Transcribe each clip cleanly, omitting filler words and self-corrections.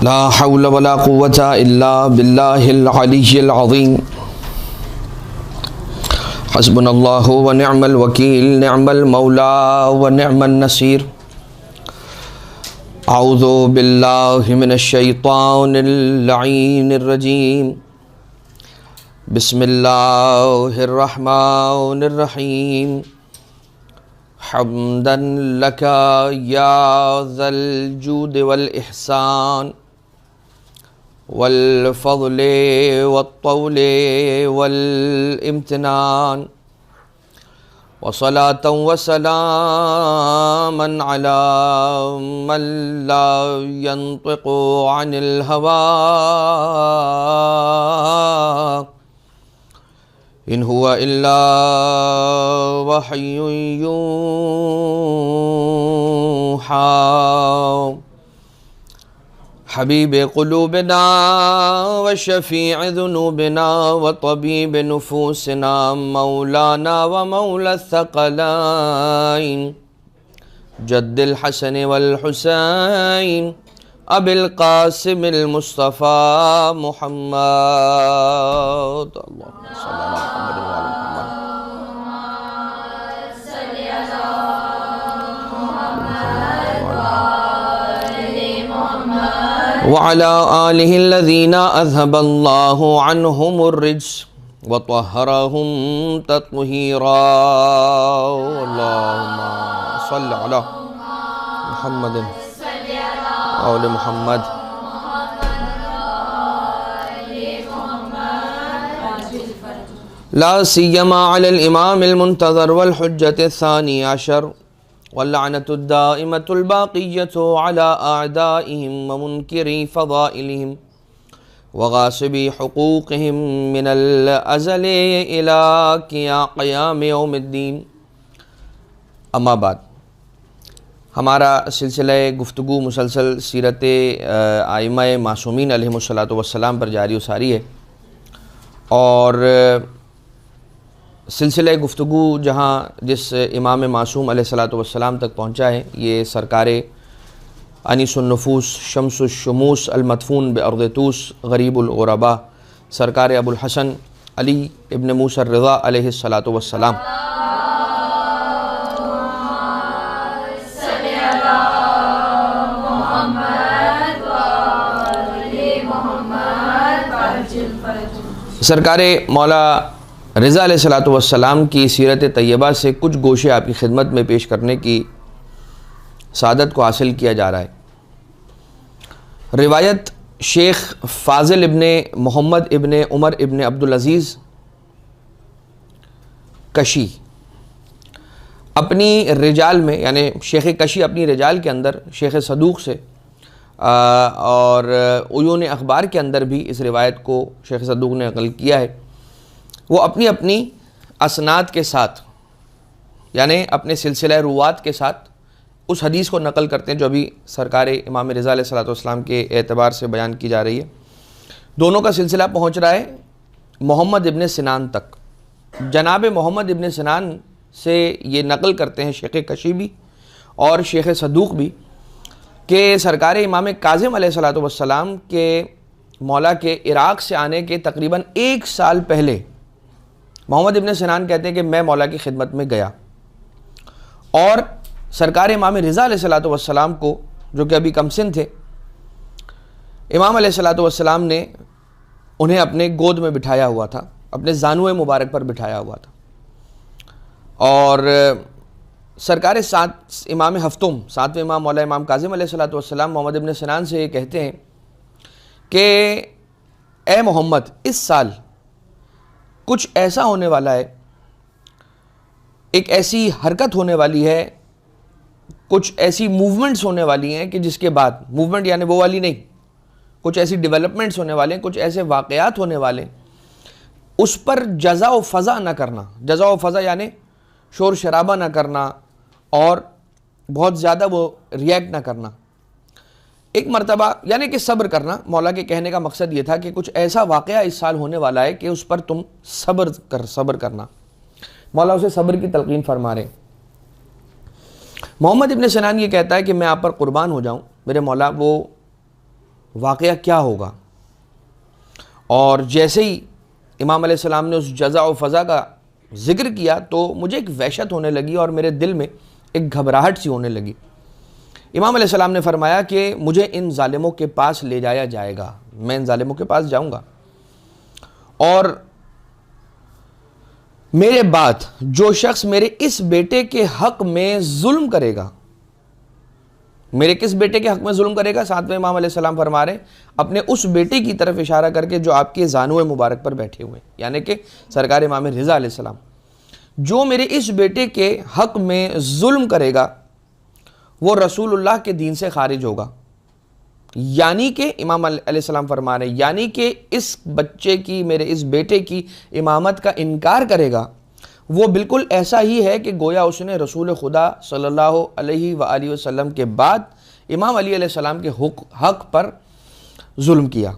لا حول ولا قوة إلا بالله العلي العظيم حسبنا الله ونعم الوكيل نعم المولى ونعم النصير أعوذ بالله من الشيطان اللعين الرجيم بسم الله الرحمن الرحيم حمدا لك يا ذا الجود والإحسان والفضل والطول والامتنان وصلاة وسلاما على من لا ينطق عن الهوى إن هو إلا وحي يوحى حبيب قلوبنا وشفيع ذنوبنا وطبيب نفوسنا مولانا ومولى الثقلين جد الحسن والحسين أبي القاسم المصطفى محمد اللهم صل على محمد وعلى محمد وعلى آله الذين أذهب الله عنهم الرجس وطهرهم تطهيرا اللهم صل على محمد وعلى محمد لا سيما على الإمام المنتظر والحجة الثاني عشر واللعنة الدائمة الباقية على أعدائهم ومنكري فضائلهم وغاصبي حقوقهم من الأزل إلى قيام يوم الدين اما بعد ہمارا سلسلہ گفتگو مسلسل سیرت ائمہ معصومین علیہم الصلاۃ والسلام پر جاری و ساری ہے، اور سلسلہ گفتگو جہاں جس امام معصوم علیہ الصلاۃ والسلام تک پہنچا ہے، یہ سرکار انیس النفوس شمس الشموس المدفون بارض طوس غریب الغرباء سرکار ابو الحسن علی ابن موسیٰ الرضا علیہ الصلاۃ والسلام سرکار مولا رضا علیہ الصلاۃ والسلام کی سیرت طیبہ سے کچھ گوشے آپ کی خدمت میں پیش کرنے کی سعادت کو حاصل کیا جا رہا ہے۔ روایت شیخ فاضل ابن محمد ابن عمر ابن عبدالعزیز کشی اپنی رجال میں، یعنی شیخ کشی اپنی رجال کے اندر شیخ صدوق سے اور عیون اخبار کے اندر بھی اس روایت کو شیخ صدوق نے نقل کیا ہے، وہ اپنی اپنی اسناد کے ساتھ، یعنی اپنے سلسلہ روات کے ساتھ اس حدیث کو نقل کرتے ہیں جو ابھی سرکار امام رضا علیہ الصلاۃ والسلام کے اعتبار سے بیان کی جا رہی ہے۔ دونوں کا سلسلہ پہنچ رہا ہے محمد ابن سنان تک۔ جناب محمد ابن سنان سے یہ نقل کرتے ہیں شیخ کشی بھی اور شیخ صدوق بھی کہ سرکار امام کاظم علیہ الصلاۃ والسلام کے مولا کے عراق سے آنے کے تقریباً 1 سال پہلے محمد ابن سنان کہتے ہیں کہ میں مولا کی خدمت میں گیا، اور سرکار امام رضا علیہ الصلاۃ والسلام کو، جو کہ ابھی کم سن تھے، امام علیہ الصلاۃ والسلام نے انہیں اپنے گود میں بٹھایا ہوا تھا، اپنے زانوئے مبارک پر بٹھایا ہوا تھا، اور سرکار امام ہفتم ساتویں امام مولا امام کاظم علیہ الصلاۃ والسلام محمد ابن سنان سے یہ کہتے ہیں کہ اے محمد، اس سال کچھ ایسا ہونے والا ہے، ایک ایسی حرکت ہونے والی ہے، کچھ ایسی موومنٹس ہونے والی ہیں کہ جس کے بعد، موومنٹ یعنی وہ والی نہیں، کچھ ایسی ڈیولپمنٹس ہونے والے ہیں، کچھ ایسے واقعات ہونے والے ہیں، اس پر جزا و فضا نہ کرنا۔ جزا و فضا یعنی شور شرابہ نہ کرنا اور بہت زیادہ وہ ریئیکٹ نہ کرنا، ایک مرتبہ یعنی کہ صبر کرنا۔ مولا کے کہنے کا مقصد یہ تھا کہ کچھ ایسا واقعہ اس سال ہونے والا ہے کہ اس پر تم صبر کرنا۔ مولا اسے صبر کی تلقین فرما رہے ہیں۔ محمد ابن سنان یہ کہتا ہے کہ میں آپ پر قربان ہو جاؤں، میرے مولا وہ واقعہ کیا ہوگا. اور جیسے ہی امام علیہ السلام نے اس جزا و فضا کا ذکر کیا تو مجھے ایک وحشت ہونے لگی اور میرے دل میں ایک گھبراہٹ سی ہونے لگی. امام علیہ السلام نے فرمایا کہ مجھے ان ظالموں کے پاس لے جایا جائے گا, میں ان ظالموں کے پاس جاؤں گا, اور میرے بعد جو شخص میرے اس بیٹے کے حق میں ظلم کرے گا, میرے کس بیٹے کے حق میں ظلم کرے گا؟ ساتھ میں امام علیہ السلام فرما رہے ہیں اپنے اس بیٹے کی طرف اشارہ کر کے جو آپ کے زانو مبارک پر بیٹھے ہوئے, یعنی کہ سرکار امام رضا علیہ السلام, جو میرے اس بیٹے کے حق میں ظلم کرے گا وہ رسول اللہ کے دین سے خارج ہوگا. یعنی کہ امام علیہ السلام فرما رہے ہیں یعنی کہ اس بچے کی, میرے اس بیٹے کی امامت کا انکار کرے گا وہ بالکل ایسا ہی ہے کہ گویا اس نے رسول خدا صلی اللہ علیہ وآلہ وسلم کے بعد امام علی علیہ السلام کے حق پر ظلم کیا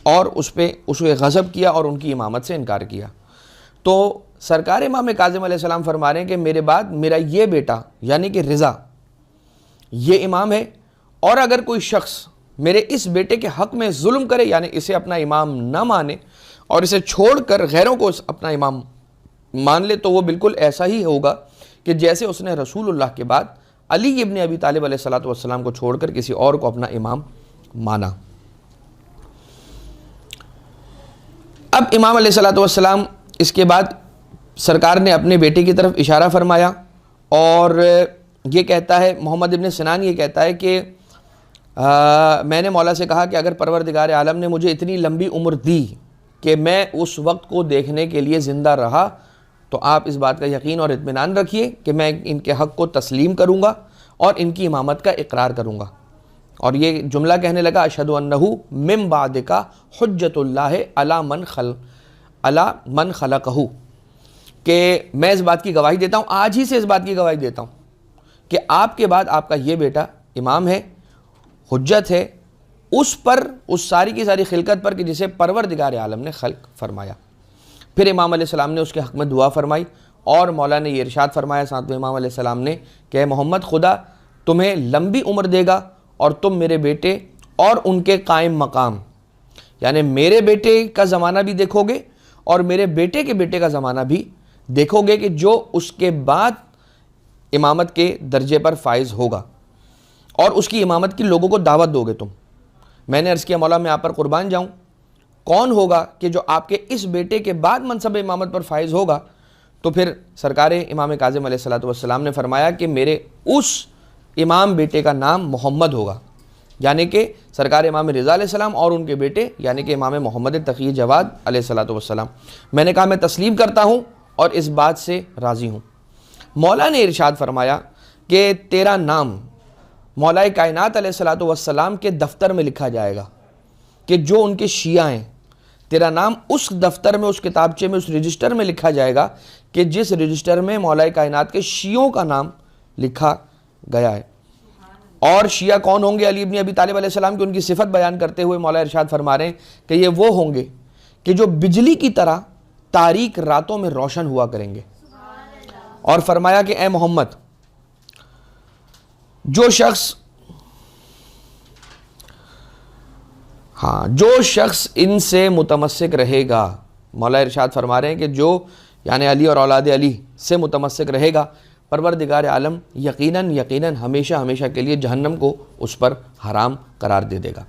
اور اس پہ غضب کیا اور ان کی امامت سے انکار کیا. تو سرکار امام کاظم علیہ السلام فرما رہے ہیں کہ میرے بعد میرا یہ بیٹا یعنی کہ رضا یہ امام ہے, اور اگر کوئی شخص میرے اس بیٹے کے حق میں ظلم کرے یعنی اسے اپنا امام نہ مانے اور اسے چھوڑ کر غیروں کو اپنا امام مان لے تو وہ بالکل ایسا ہی ہوگا کہ جیسے اس نے رسول اللہ کے بعد علی ابن ابی طالب علیہ السلام کو چھوڑ کر کسی اور کو اپنا امام مانا. اب امام علیہ السلام اس کے بعد سرکار نے اپنے بیٹے کی طرف اشارہ فرمایا اور یہ کہتا ہے, محمد ابن سنان یہ کہتا ہے کہ میں نے مولا سے کہا کہ اگر پروردگار عالم نے مجھے اتنی لمبی عمر دی کہ میں اس وقت کو دیکھنے کے لیے زندہ رہا تو آپ اس بات کا یقین اور اطمینان رکھیے کہ میں ان کے حق کو تسلیم کروں گا اور ان کی امامت کا اقرار کروں گا. اور یہ جملہ کہنے لگا اشہد انہ من بعدک حجت اللہ علی من خلقہ, کہ میں اس بات کی گواہی دیتا ہوں, آج ہی سے اس بات کی گواہی دیتا ہوں کہ آپ کے بعد آپ کا یہ بیٹا امام ہے, حجت ہے اس پر, اس ساری کی ساری خلقت پر کہ جسے پروردگار عالم نے خلق فرمایا. پھر امام علیہ السلام نے اس کے حق میں دعا فرمائی اور مولا نے یہ ارشاد فرمایا ساتھ میں امام علیہ السلام نے کہ اے محمد خدا تمہیں لمبی عمر دے گا اور تم میرے بیٹے اور ان کے قائم مقام یعنی میرے بیٹے کا زمانہ بھی دیکھو گے اور میرے بیٹے کے بیٹے کا زمانہ بھی دیکھو گے کہ جو اس کے بعد امامت کے درجے پر فائز ہوگا اور اس کی امامت کی لوگوں کو دعوت دو گے تم. میں نے عرض کیا مولا میں آپ پر قربان جاؤں, کون ہوگا کہ جو آپ کے اس بیٹے کے بعد منصب امامت پر فائز ہوگا؟ تو پھر سرکار امام کاظم علیہ السلام نے فرمایا کہ میرے اس امام بیٹے کا نام محمد ہوگا, یعنی کہ سرکار امام رضا علیہ السلام اور ان کے بیٹے یعنی کہ امام محمد تقی جواد علیہ السلام. میں نے کہا میں تسلیم کرتا ہوں اور اس بات سے راضی ہوں. مولا نے ارشاد فرمایا کہ تیرا نام مولا کائنات علیہ السلام کے دفتر میں لکھا جائے گا کہ جو ان کے شیعہ ہیں, تیرا نام اس دفتر میں, اس کتابچے میں, اس رجسٹر میں لکھا جائے گا کہ جس رجسٹر میں مولا کائنات کے شیعوں کا نام لکھا گیا ہے. اور شیعہ کون ہوں گے؟ علی ابن ابی طالب علیہ السلام کی ان کی صفت بیان کرتے ہوئے مولا ارشاد فرما رہے ہیں کہ یہ وہ ہوں گے کہ جو بجلی کی طرح تاریک راتوں میں روشن ہوا کریں گے. اور فرمایا کہ اے محمد جو شخص ان سے متمسک رہے گا, مولا ارشاد فرما رہے ہیں کہ جو یعنی علی اور اولاد علی سے متمسک رہے گا پروردگار عالم یقیناً ہمیشہ کے لیے جہنم کو اس پر حرام قرار دے گا.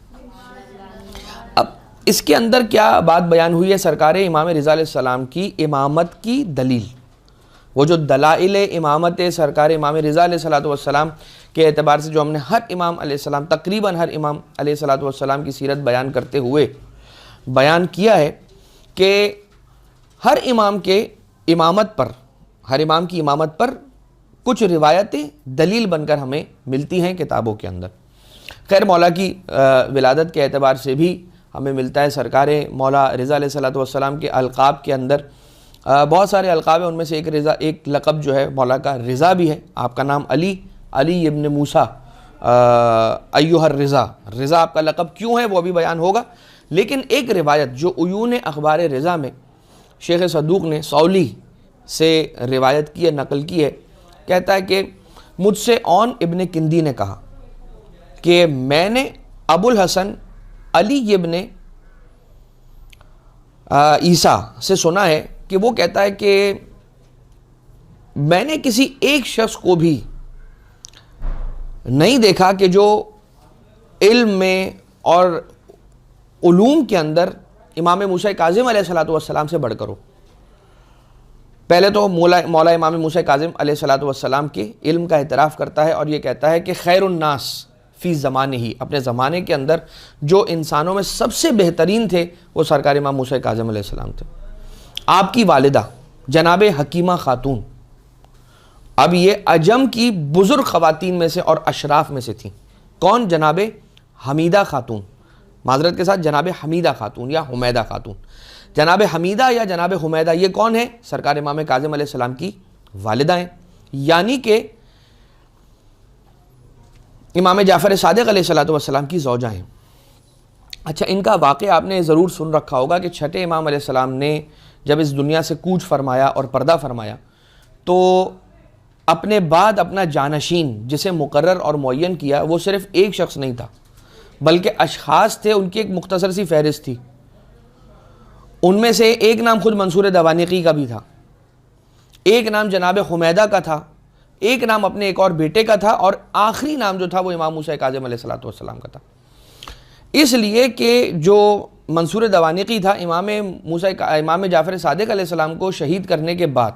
اب اس کے اندر کیا بات بیان ہوئی ہے؟ سرکار امام رضا علیہ السلام کی امامت کی دلیل, وہ جو دلائل امامت سرکار امام رضا علیہ السلام کے اعتبار سے جو ہم نے ہر امام علیہ السلام, تقریباً ہر امام علیہ السلام کی سیرت بیان کرتے ہوئے بیان کیا ہے کہ ہر امام کے امامت پر, ہر امام کی امامت پر کچھ روایتیں دلیل بن کر ہمیں ملتی ہیں کتابوں کے اندر. خیر مولا کی ولادت کے اعتبار سے بھی ہمیں ملتا ہے. سرکار مولا رضا علیہ السلام کے القاب کے اندر بہت سارے القاب ہیں, ان میں سے ایک لقب جو ہے مولا کا رضا بھی ہے. آپ کا نام علی ابن موسیٰ ایھا الرضا, رضا آپ کا لقب کیوں ہے وہ بھی بیان ہوگا. لیکن ایک روایت جو عیون اخبار رضا میں شیخ صدوق نے سولی سے روایت کی ہے, نقل کی ہے, کہتا ہے کہ مجھ سے اون ابن کندی نے کہا کہ میں نے ابو الحسن علی ابن عیسیٰ سے سنا ہے کہ وہ کہتا ہے کہ میں نے کسی ایک شخص کو بھی نہیں دیکھا کہ جو علم میں اور علوم کے اندر امام موسیٰ کاظم علیہ السلام سے بڑھ کر ہو۔ پہلے تو مولا امام موسیٰ کاظم علیہ السلام کے علم کا اعتراف کرتا ہے اور یہ کہتا ہے کہ خیر الناس فی زمانے ہی، اپنے زمانے کے اندر جو انسانوں میں سب سے بہترین تھے وہ سرکار امام موسیٰ کاظم علیہ السلام تھے۔ آپ کی والدہ جناب حکیمہ خاتون، اب یہ عجم کی بزرگ خواتین میں سے اور اشراف میں سے تھیں۔ کون؟ جناب حمیدہ خاتون، معذرت کے ساتھ جناب حمیدہ خاتون یا حمیدہ خاتون۔ جناب حمیدہ یا جناب حمیدہ یہ کون ہے؟ سرکار امام کاظم علیہ السلام کی والدہ ہیں، یعنی کہ امام جعفر صادق علیہ السلام کی زوجہ ہیں۔ اچھا، ان کا واقعہ آپ نے ضرور سن رکھا ہوگا کہ چھٹے امام علیہ السلام نے جب اس دنیا سے کوچ فرمایا اور پردہ فرمایا تو اپنے بعد اپنا جانشین جسے مقرر اور معین کیا وہ صرف ایک شخص نہیں تھا بلکہ اشخاص تھے، ان کی ایک مختصر سی فہرست تھی۔ ان میں سے ایک نام خود منصور دوانقی کا بھی تھا، ایک نام جناب حمیدہ کا تھا، ایک نام اپنے ایک اور بیٹے کا تھا، اور آخری نام جو تھا وہ امام موسیٰ کاظم علیہ السلام کا تھا۔ اس لیے کہ جو منصور دوانقی تھا، امام جعفر صادق علیہ السلام کو شہید کرنے کے بعد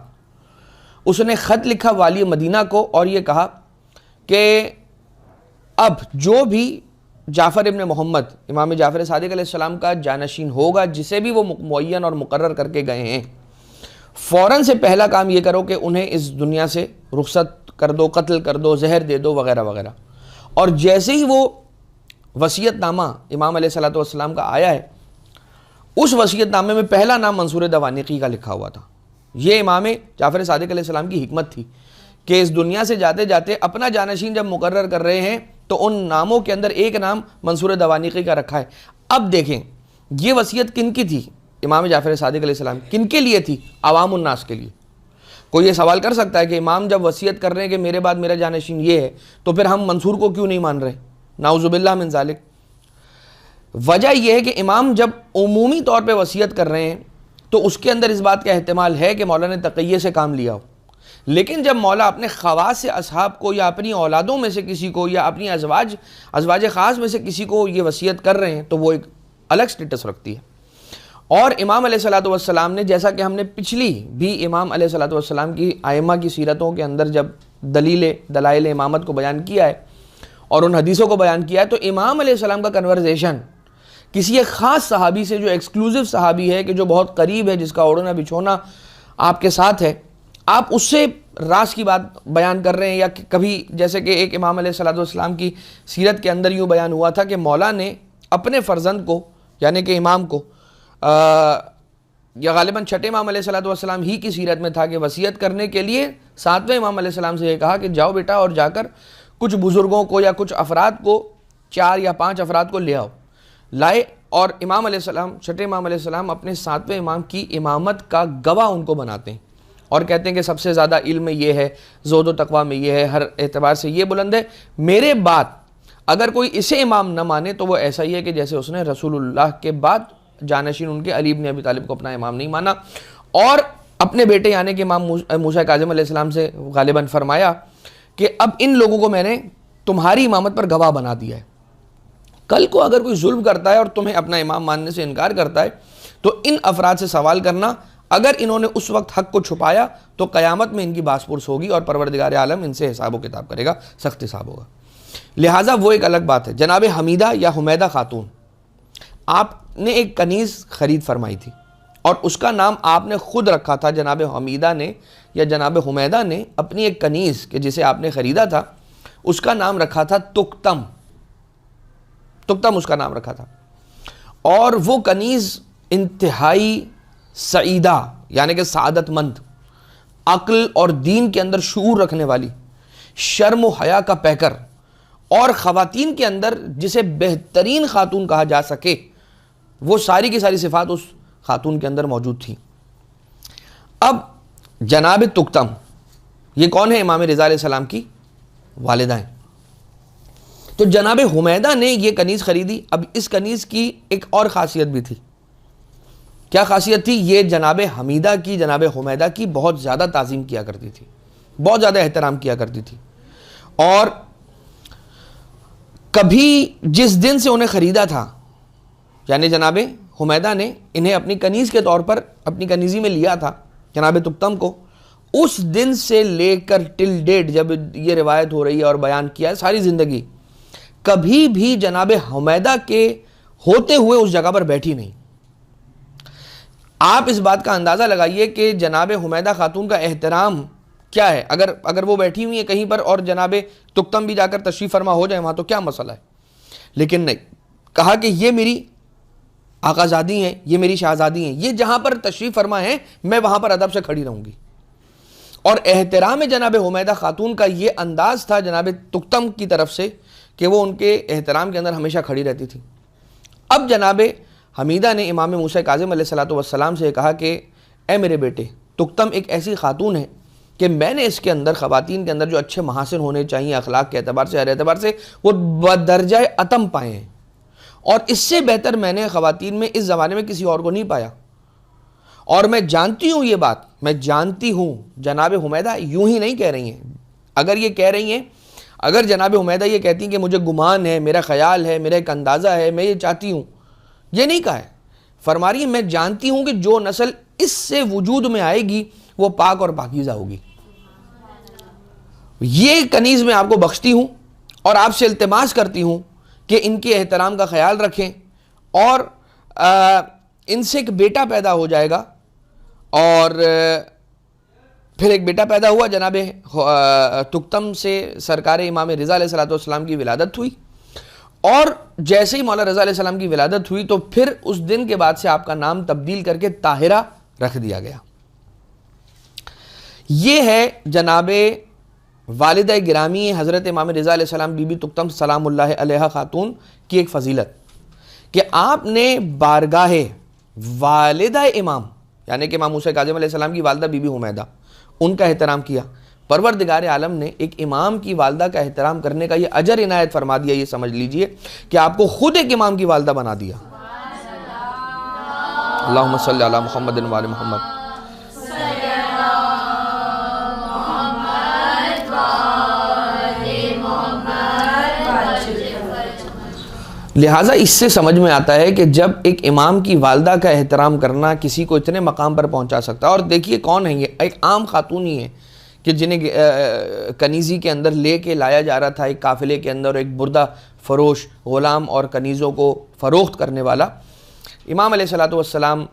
اس نے خط لکھا والی مدینہ کو اور یہ کہا کہ اب جو بھی جعفر ابن محمد امام جعفر صادق علیہ السلام کا جانشین ہوگا، جسے بھی وہ معین اور مقرر کر کے گئے ہیں، فوراً سے پہلا کام یہ کرو کہ انہیں اس دنیا سے رخصت کر دو، قتل کر دو، زہر دے دو وغیرہ وغیرہ۔ اور جیسے ہی وہ وصیت نامہ امام علیہ السلام کا آیا ہے، اس وصیت نامے میں پہلا نام منصور دوانقی کا لکھا ہوا تھا۔ یہ امام جعفر صادق علیہ السلام کی حکمت تھی کہ اس دنیا سے جاتے جاتے اپنا جانشین جب مقرر کر رہے ہیں تو ان ناموں کے اندر ایک نام منصور دوانقی کا رکھا ہے۔ اب دیکھیں یہ وصیت کن کی تھی؟ امام جعفر صادق علیہ السلام۔ کن کے لیے تھی؟ عوام الناس کے لیے۔ کوئی یہ سوال کر سکتا ہے کہ امام جب وصیت کر رہے ہیں کہ میرے بعد میرا جانشین یہ ہے تو پھر ہم منصور کو کیوں نہیں مان رہے؟ نعوذ باللہ من ذالک۔ وجہ یہ ہے کہ امام جب عمومی طور پہ وصیت کر رہے ہیں تو اس کے اندر اس بات کا احتمال ہے کہ مولا نے تقیہ سے کام لیا ہو، لیکن جب مولا اپنے خواص اصحاب کو یا اپنی اولادوں میں سے کسی کو یا اپنی ازواج خاص میں سے کسی کو یہ وصیت کر رہے ہیں تو وہ ایک الگ سٹیٹس رکھتی ہے۔ اور امام علیہ السلام نے، جیسا کہ ہم نے پچھلی بھی امام علیہ السلام کی ائمہ کی سیرتوں کے اندر جب دلائل امامت کو بیان کیا ہے اور ان حدیثوں کو بیان کیا ہے، تو امام علیہ السلام کا کنورزیشن کسی ایک خاص صحابی سے جو ایکسکلوزیو صحابی ہے، کہ جو بہت قریب ہے، جس کا اوڑھنا بچھونا آپ کے ساتھ ہے، آپ اس سے راز کی بات بیان کر رہے ہیں۔ یا کبھی جیسے کہ ایک امام علیہ السلام کی سیرت کے اندر یوں بیان ہوا تھا کہ مولا نے اپنے فرزند کو، یعنی کہ امام کو، یا غالباً چھٹے امام علیہ السلام ہی کی سیرت میں تھا کہ وصیت کرنے کے لیے ساتویں امام علیہ السلام سے یہ کہا کہ جاؤ بیٹا اور جا کر کچھ بزرگوں کو یا کچھ افراد کو، 4 یا 5 افراد کو لے آؤ۔ لائے اور امام علیہ السلام، چھٹے امام علیہ السلام اپنے ساتویں امام کی امامت کا گواہ ان کو بناتے ہیں اور کہتے ہیں کہ سب سے زیادہ علم میں یہ ہے، زہد و تقویٰ میں یہ ہے، ہر اعتبار سے یہ بلند ہے، میرے بعد اگر کوئی اسے امام نہ مانے تو وہ ایسا ہی ہے کہ جیسے اس نے رسول اللہ کے بعد جانشین ان کے علی بن ابی طالب کو اپنا امام نہیں مانا۔ اور اپنے بیٹے یعنی کہ امام موسیٰ کاظم علیہ السلام سے غالباً فرمایا کہ اب ان لوگوں کو میں نے تمہاری امامت پر گواہ بنا دیا ہے، کل کو اگر کوئی ظلم کرتا ہے اور تمہیں اپنا امام ماننے سے انکار کرتا ہے تو ان افراد سے سوال کرنا، اگر انہوں نے اس وقت حق کو چھپایا تو قیامت میں ان کی باس پرس ہوگی اور پروردگار عالم ان سے حساب و کتاب کرے گا، سخت حساب ہوگا۔ لہٰذا وہ ایک الگ بات ہے۔ جناب حمیدہ یا حمیدہ خاتون، آپ نے ایک کنیز خرید فرمائی تھی اور اس کا نام آپ نے خود رکھا تھا۔ جناب حمیدہ نے یا جناب حمیدہ نے اپنی ایک کنیز کہ جسے آپ نے خریدا تھا اس کا نام رکھا تھا تکتم اس کا نام رکھا تھا۔ اور وہ کنیز انتہائی سعیدہ یعنی کہ سعادت مند، عقل اور دین کے اندر شعور رکھنے والی، شرم و حیا کا پیکر، اور خواتین کے اندر جسے بہترین خاتون کہا جا سکے وہ ساری کی ساری صفات اس خاتون کے اندر موجود تھیں۔ اب جناب تکتم یہ کون ہے؟ امام رضا علیہ السلام کی والدہ ہیں۔ تو جناب حمیدہ نے یہ کنیز خریدی. اب اس کنیز کی ایک اور خاصیت بھی تھی. کیا خاصیت تھی؟ یہ جناب حمیدہ کی، جناب حمیدہ کی بہت زیادہ تعظیم کیا کرتی تھی، بہت زیادہ احترام کیا کرتی تھی. اور کبھی جس دن سے انہیں خریدا تھا، یعنی جناب حمیدہ نے انہیں اپنی کنیز کے طور پر اپنی کنیزی میں لیا تھا جناب تقتم کو، اس دن سے لے کر ٹل ڈیٹ جب یہ روایت ہو رہی ہے اور بیان کیا ہے، ساری زندگی کبھی بھی جناب حمیدہ کے ہوتے ہوئے اس جگہ پر بیٹھی نہیں. آپ اس بات کا اندازہ لگائیے کہ جناب حمیدہ خاتون کا احترام کیا ہے. اگر وہ بیٹھی ہوئی ہیں کہیں پر اور جناب تقتم بھی جا کر تشریف فرما ہو جائے وہاں تو کیا مسئلہ ہے، لیکن نہیں، کہا کہ یہ میری آقازادی ہیں، یہ میری شہزادی ہیں، یہ جہاں پر تشریف فرما ہیں میں وہاں پر ادب سے کھڑی رہوں گی. اور احترام جناب حمیدہ خاتون کا یہ انداز تھا جناب تقتم کی طرف سے کہ وہ ان کے احترام کے اندر ہمیشہ کھڑی رہتی تھی. اب جناب حمیدہ نے امام موسیٰ کاظم علیہ السلام سے کہا کہ اے میرے بیٹے، تقتم ایک ایسی خاتون ہے کہ میں نے اس کے اندر، خواتین کے اندر جو اچھے محاسن ہونے چاہیے اخلاق کے اعتبار سے، ہر اعتبار سے، وہ بدرجہ اتم پائے ہیں، اور اس سے بہتر میں نے خواتین میں اس زمانے میں کسی اور کو نہیں پایا. اور میں جانتی ہوں یہ بات، میں جانتی ہوں جناب حمیدہ یوں ہی نہیں کہہ رہی ہیں. اگر یہ کہہ رہی ہیں، اگر جناب حمیدہ یہ کہتی ہیں کہ مجھے گمان ہے، میرا خیال ہے، میرا ایک اندازہ ہے، میں یہ چاہتی ہوں، یہ نہیں کہا ہے. فرما رہی ہے میں جانتی ہوں کہ جو نسل اس سے وجود میں آئے گی وہ پاک اور پاکیزہ ہوگی. یہ کنیز میں آپ کو بخشتی ہوں اور آپ سے التماس کرتی ہوں کہ ان کے احترام کا خیال رکھیں. اور ان سے ایک بیٹا پیدا ہو جائے گا، اور پھر ایک بیٹا پیدا ہوا، جناب تقتم سے سرکار امام رضا علیہ السلام کی ولادت ہوئی. اور جیسے ہی مولا رضا علیہ السلام کی ولادت ہوئی تو پھر اس دن کے بعد سے آپ کا نام تبدیل کر کے طاہرہ رکھ دیا گیا. یہ ہے جناب والدہ گرامی حضرت امام رضا علیہ السلام بی بی تقتم سلام اللہ علیہ خاتون کی ایک فضیلت کہ آپ نے بارگاہ والدہ امام، یعنی کہ امام موسیٰ کاظم علیہ السلام کی والدہ بی بی حمیدہ، ان کا احترام کیا. پروردگار عالم نے ایک امام کی والدہ کا احترام کرنے کا یہ اجر عنایت فرما دیا. یہ سمجھ لیجئے کہ آپ کو خود ایک امام کی والدہ بنا دیا. اللہم صلی علی محمد و علی محمد. لہٰذا اس سے سمجھ میں آتا ہے کہ جب ایک امام کی والدہ کا احترام کرنا کسی کو اتنے مقام پر پہنچا سکتا ہے. اور دیکھیے کون ہے یہ، ایک عام خاتون ہی ہے کہ جنہیں کنیزی کے اندر لے کے لایا جا رہا تھا ایک قافلے کے اندر، ایک بردہ فروش غلام اور کنیزوں کو فروخت کرنے والا. امام علیہ السلام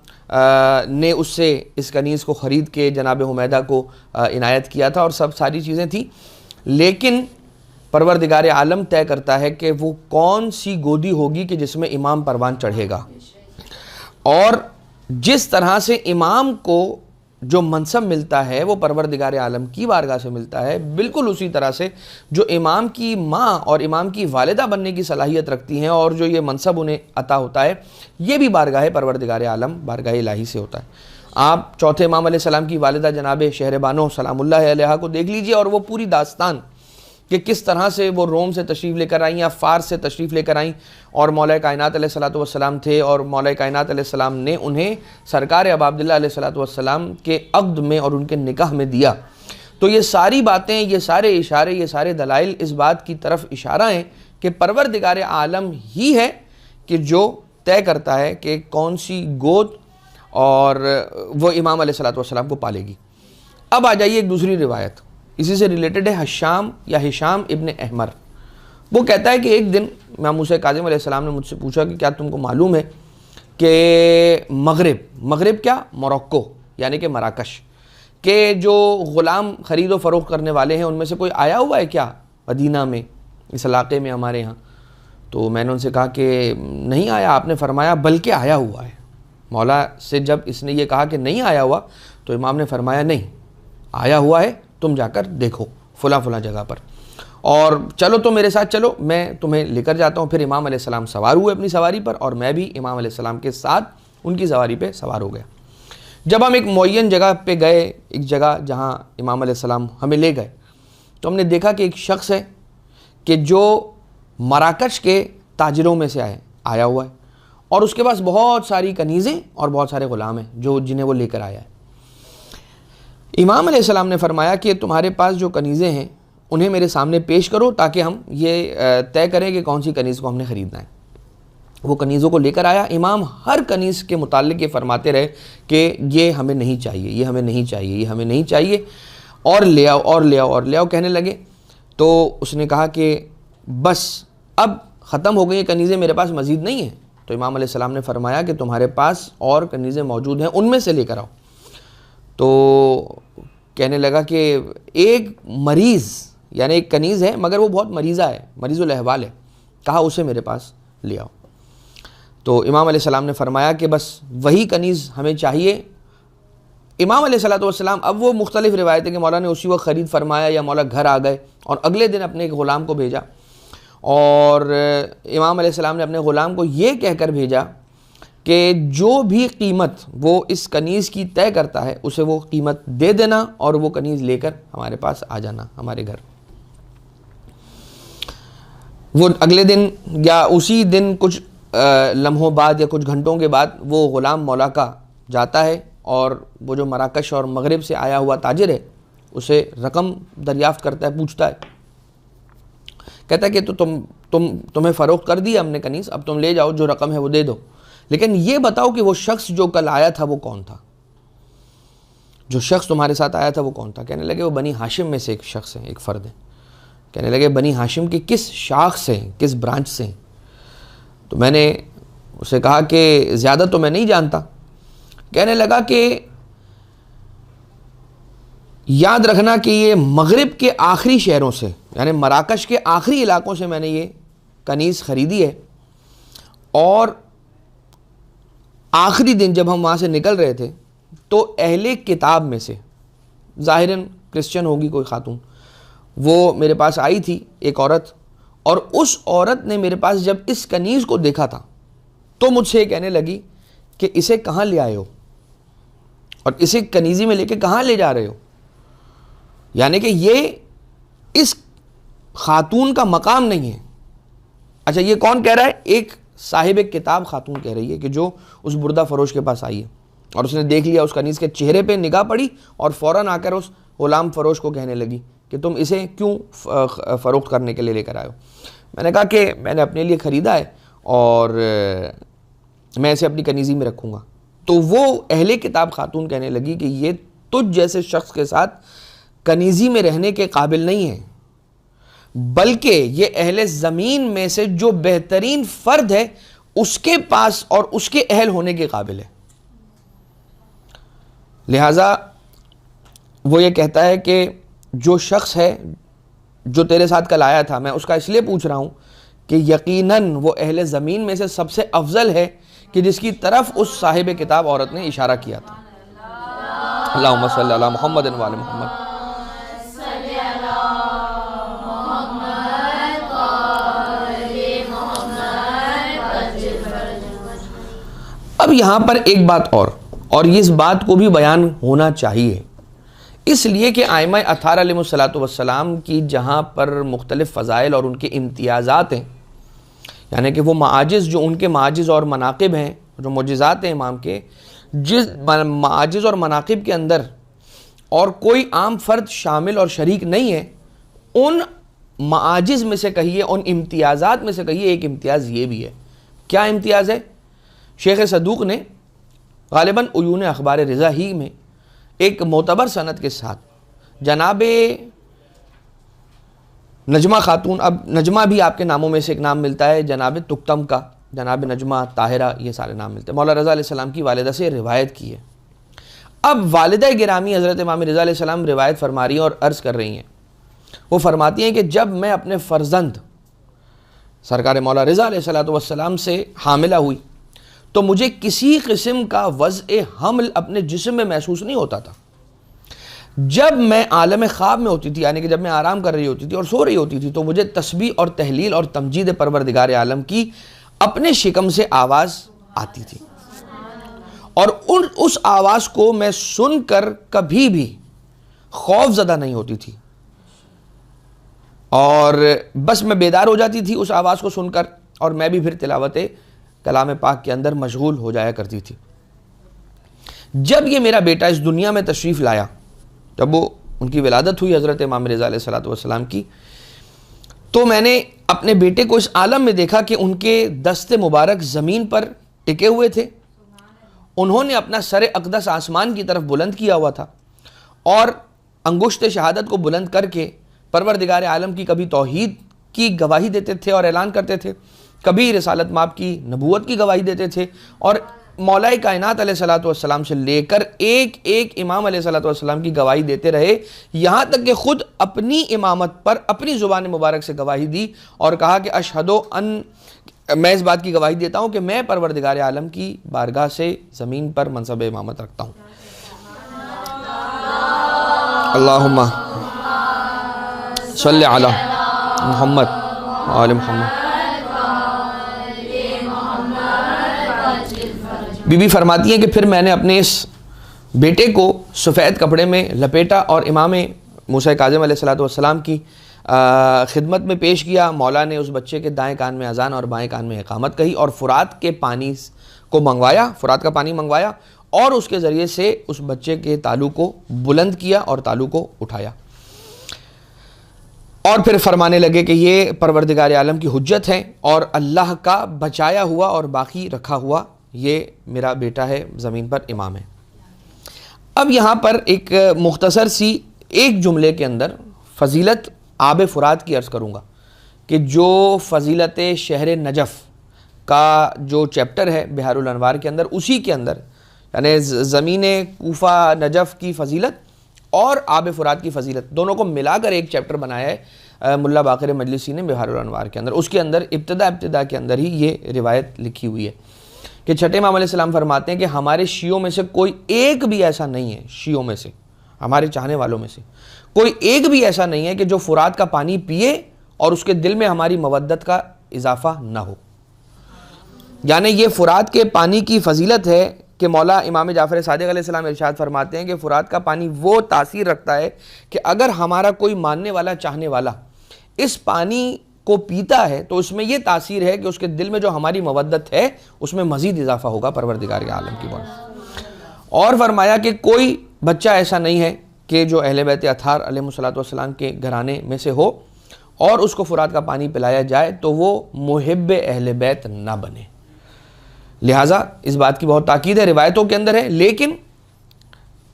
نے اس سے اس کنیز کو خرید کے جناب حمیدہ کو عنایت کیا تھا اور ساری چیزیں تھیں. لیکن پروردگار عالم طے کرتا ہے کہ وہ کون سی گودی ہوگی کہ جس میں امام پروان چڑھے گا. اور جس طرح سے امام کو جو منصب ملتا ہے وہ پروردگار عالم کی بارگاہ سے ملتا ہے، بالکل اسی طرح سے جو امام کی ماں اور امام کی والدہ بننے کی صلاحیت رکھتی ہیں اور جو یہ منصب انہیں عطا ہوتا ہے، یہ بھی بارگاہ پروردگار عالم، بارگاہ الہی سے ہوتا ہے. آپ چوتھے امام علیہ السلام کی والدہ جناب شہربانو سلام اللہ علیہ کو دیکھ لیجئے، اور وہ پوری داستان کہ کس طرح سے وہ روم سے تشریف لے کر آئیں یا فارس سے تشریف لے کر آئیں، اور مولا کائنات علیہ السلام تھے اور مولا کائنات علیہ السلام نے انہیں سرکار ابا عبداللہ علیہ السلام کے عقد میں اور ان کے نکاح میں دیا. تو یہ ساری باتیں، یہ سارے اشارے، یہ سارے دلائل اس بات کی طرف اشارہ ہیں کہ پروردگار عالم ہی ہے کہ جو طے کرتا ہے کہ کون سی گود اور وہ امام علیہ السلام کو پالے گی. اب آ جائیے ایک دوسری روایت، اسی سے ریلیٹڈ ہے، ہشام ابن احمر. وہ کہتا ہے کہ ایک دن امام موسیٰ کاظم علیہ السلام نے مجھ سے پوچھا کہ کیا تم کو معلوم ہے کہ مغرب کیا، موروکو یعنی کہ مراکش کے جو غلام خرید و فروخت کرنے والے ہیں ان میں سے کوئی آیا ہوا ہے کیا مدینہ میں، اس علاقے میں ہمارے یہاں؟ تو میں نے ان سے کہا کہ نہیں آیا. آپ نے فرمایا بلکہ آیا ہوا ہے. مولا سے جب اس نے یہ کہا کہ نہیں آیا ہوا تو امام نے فرمایا نہیں آیا ہوا ہے، تم جا کر دیکھو فلاں جگہ پر، اور چلو تو میرے ساتھ چلو، میں تمہیں لے کر جاتا ہوں. پھر امام علیہ السلام سوار ہوئے اپنی سواری پر اور میں بھی امام علیہ السلام کے ساتھ ان کی سواری پہ سوار ہو گیا. جب ہم ایک معین جگہ پہ گئے، ایک جگہ جہاں امام علیہ السلام ہمیں لے گئے، تو ہم نے دیکھا کہ ایک شخص ہے کہ جو مراکش کے تاجروں میں سے آیا ہوا ہے، اور اس کے پاس بہت ساری کنیزیں اور بہت سارے غلام ہیں جنہیں وہ لے کر آیا ہے۔ امام علیہ السلام نے فرمایا کہ تمہارے پاس جو کنیزیں ہیں انہیں میرے سامنے پیش کرو تاکہ ہم یہ طے کریں کہ کون سی کنیز کو ہم نے خریدنا ہے۔ وہ کنیزوں کو لے کر آیا۔ امام ہر کنیز کے متعلق یہ فرماتے رہے کہ یہ ہمیں نہیں چاہیے، یہ ہمیں نہیں چاہیے، یہ ہمیں نہیں چاہیے، اور لے آؤ اور لے آؤ اور لے آؤ کہنے لگے۔ تو اس نے کہا کہ بس اب ختم ہو گئی یہ کنیزیں، میرے پاس مزید نہیں ہیں۔ تو امام علیہ السلام نے فرمایا کہ تمہارے پاس اور کنیزیں موجود ہیں، ان میں سے لے کر آؤ۔ تو کہنے لگا کہ ایک مریض، یعنی ایک کنیز ہے مگر وہ بہت مریضہ ہے، مریض الاحوال ہے، کہا اسے میرے پاس لے آؤ۔ تو امام علیہ السلام نے فرمایا کہ بس وہی کنیز ہمیں چاہیے۔ امام علیہ السلام اب وہ مختلف روایتیں کہ مولا نے اسی وقت خرید فرمایا یا مولا گھر آ گئے اور اگلے دن اپنے ایک غلام کو بھیجا، اور امام علیہ السلام نے اپنے غلام کو یہ کہہ کر بھیجا کہ جو بھی قیمت وہ اس کنیز کی طے کرتا ہے اسے وہ قیمت دے دینا اور وہ کنیز لے کر ہمارے پاس آ جانا ہمارے گھر۔ وہ اگلے دن یا اسی دن کچھ لمحوں بعد یا کچھ گھنٹوں کے بعد وہ غلام مولا کا جاتا ہے اور وہ جو مراکش اور مغرب سے آیا ہوا تاجر ہے اسے رقم دریافت کرتا ہے، پوچھتا ہے، کہتا ہے کہ تمہیں فروخت کر دیا ہم نے کنیز، اب تم لے جاؤ، جو رقم ہے وہ دے دو، لیکن یہ بتاؤ کہ وہ شخص جو کل آیا تھا وہ کون تھا، جو شخص تمہارے ساتھ آیا تھا وہ کون تھا؟ کہنے لگے وہ بنی ہاشم میں سے ایک شخص ہے، ایک فرد ہے۔ کہنے لگے بنی ہاشم کی کس شاخ سے ہیں، کس برانچ سے ہیں؟ تو میں نے اسے کہا کہ زیادہ تو میں نہیں جانتا۔ کہنے لگا کہ یاد رکھنا کہ یہ مغرب کے آخری شہروں سے، یعنی مراکش کے آخری علاقوں سے میں نے یہ کنیز خریدی ہے، اور آخری دن جب ہم وہاں سے نکل رہے تھے تو اہل کتاب میں سے، ظاہراً کرسچن ہوگی کوئی خاتون، وہ میرے پاس آئی تھی ایک عورت، اور اس عورت نے میرے پاس جب اس کنیز کو دیکھا تھا تو مجھ سے یہ کہنے لگی کہ اسے کہاں لے آئے ہو اور اسے کنیزی میں لے کے کہاں لے جا رہے ہو؟ یعنی کہ یہ اس خاتون کا مقام نہیں ہے۔ اچھا یہ کون کہہ رہا ہے؟ ایک صاحب کتاب خاتون کہہ رہی ہے کہ جو اس بردہ فروش کے پاس آئی ہے، اور اس نے دیکھ لیا، اس کنیز کے چہرے پہ نگاہ پڑی اور فوراً آ کر اس غلام فروش کو کہنے لگی کہ تم اسے کیوں فروخت کرنے کے لیے لے کر آئے ہو؟ میں نے کہا کہ میں نے اپنے لیے خریدا ہے اور میں اسے اپنی کنیزی میں رکھوں گا۔ تو وہ اہل کتاب خاتون کہنے لگی کہ یہ تجھ جیسے شخص کے ساتھ کنیزی میں رہنے کے قابل نہیں ہے، بلکہ یہ اہل زمین میں سے جو بہترین فرد ہے اس کے پاس اور اس کے اہل ہونے کے قابل ہے۔ لہٰذا وہ یہ کہتا ہے کہ جو شخص ہے جو تیرے ساتھ کل آیا تھا، میں اس کا اس لیے پوچھ رہا ہوں کہ یقیناً وہ اہل زمین میں سے سب سے افضل ہے کہ جس کی طرف اس صاحب کتاب عورت نے اشارہ کیا تھا۔ اللہم صلی علی محمد و آل محمد۔ اب یہاں پر ایک بات اور اس بات کو بھی بیان ہونا چاہیے، اس لیے کہ ائمہ اطہار علیہ السلام کی جہاں پر مختلف فضائل اور ان کے امتیازات ہیں، یعنی کہ وہ معاجز جو ان کے معاجز اور مناقب ہیں، جو معجزات ہیں امام کے، جس معاجز اور مناقب کے اندر اور کوئی عام فرد شامل اور شریک نہیں ہے، ان معاجز میں سے کہیے، ان امتیازات میں سے کہیے ایک امتیاز یہ بھی ہے۔ کیا امتیاز ہے؟ شیخ صدوق نے غالباً عیون اخبار رضا ہی میں ایک معتبر سند کے ساتھ جناب نجمہ خاتون، اب نجمہ بھی آپ کے ناموں میں سے ایک نام ملتا ہے، جناب تکتم کا، جناب نجمہ، طاہرہ، یہ سارے نام ملتے ہیں، مولا رضا علیہ السلام کی والدہ سے روایت کی ہے۔ اب والدہ گرامی حضرت امام رضا علیہ السلام روایت فرما رہی ہیں اور عرض کر رہی ہیں، وہ فرماتی ہیں کہ جب میں اپنے فرزند سرکار مولا رضا علیہ السلام سے حاملہ ہوئی تو مجھے کسی قسم کا وضع حمل اپنے جسم میں محسوس نہیں ہوتا تھا۔ جب میں عالم خواب میں ہوتی تھی، یعنی کہ جب میں آرام کر رہی ہوتی تھی اور سو رہی ہوتی تھی، تو مجھے تسبیح اور تحلیل اور تمجید پروردگار عالم کی اپنے شکم سے آواز آتی تھی، اور اس آواز کو میں سن کر کبھی بھی خوف زدہ نہیں ہوتی تھی، اور بس میں بیدار ہو جاتی تھی اس آواز کو سن کر، اور میں بھی پھر تلاوت کلام پاک کے اندر مشغول ہو جایا کرتی تھی۔ جب یہ میرا بیٹا اس دنیا میں تشریف لایا، جب وہ ان کی ولادت ہوئی حضرت امام رضا علیہ السلام کی، تو میں نے اپنے بیٹے کو اس عالم میں دیکھا کہ ان کے دست مبارک زمین پر ٹکے ہوئے تھے، انہوں نے اپنا سر اقدس آسمان کی طرف بلند کیا ہوا تھا، اور انگشت شہادت کو بلند کر کے پروردگار عالم کی کبھی توحید کی گواہی دیتے تھے اور اعلان کرتے تھے، کبھی رسالت مآب کی نبوت کی گواہی دیتے تھے، اور مولا کائنات علیہ السلام سے لے کر ایک ایک امام علیہ السلام کی گواہی دیتے رہے، یہاں تک کہ خود اپنی امامت پر اپنی زبان مبارک سے گواہی دی اور کہا کہ اشہدو ان، میں اس بات کی گواہی دیتا ہوں کہ میں پروردگار عالم کی بارگاہ سے زمین پر منصب امامت رکھتا ہوں۔ اللہم صلی علی محمد وآل محمد۔ بی بی فرماتی ہیں کہ پھر میں نے اپنے اس بیٹے کو سفید کپڑے میں لپیٹا اور امام موسیٰ کاظم علیہ السلام کی خدمت میں پیش کیا۔ مولا نے اس بچے کے دائیں کان میں اذان اور بائیں کان میں اقامت کہی اور فرات کے پانی کو منگوایا، فرات کا پانی منگوایا، اور اس کے ذریعے سے اس بچے کے تالو کو بلند کیا اور تالو کو اٹھایا، اور پھر فرمانے لگے کہ یہ پروردگار عالم کی حجت ہے اور اللہ کا بچایا ہوا اور باقی رکھا ہوا یہ میرا بیٹا ہے، زمین پر امام ہے۔ اب یہاں پر ایک مختصر سی ایک جملے کے اندر فضیلت آب فرات کی عرض کروں گا کہ جو فضیلت شہر نجف کا جو چیپٹر ہے بحار الانوار کے اندر، اسی کے اندر یعنی زمین کوفہ نجف کی فضیلت اور آب فرات کی فضیلت دونوں کو ملا کر ایک چیپٹر بنایا ہے ملا باقر مجلسی نے بحار الانوار کے اندر۔ اس کے اندر ابتدا کے اندر ہی یہ روایت لکھی ہوئی ہے کہ چھٹے امام علیہ السلام فرماتے ہیں کہ ہمارے شیعوں میں سے کوئی ایک بھی ایسا نہیں ہے، شیعوں میں سے، ہمارے چاہنے والوں میں سے کوئی ایک بھی ایسا نہیں ہے کہ جو فرات کا پانی پیے اور اس کے دل میں ہماری مودت کا اضافہ نہ ہو۔ یعنی یہ فرات کے پانی کی فضیلت ہے کہ مولا امام جعفر صادق علیہ السلام ارشاد فرماتے ہیں کہ فرات کا پانی وہ تاثیر رکھتا ہے کہ اگر ہمارا کوئی ماننے والا چاہنے والا اس پانی کو پیتا ہے تو اس میں یہ تاثیر ہے کہ اس کے دل میں جو ہماری مودت ہے اس میں مزید اضافہ ہوگا پروردگار عالم کی بات۔ اور فرمایا کہ کوئی بچہ ایسا نہیں ہے کہ جو اہل بیت اطہار علیہ السلام کے گھرانے میں سے ہو اور اس کو فرات کا پانی پلایا جائے تو وہ محب اہل بیت نہ بنے۔ لہٰذا اس بات کی بہت تاکید ہے، روایتوں کے اندر ہے، لیکن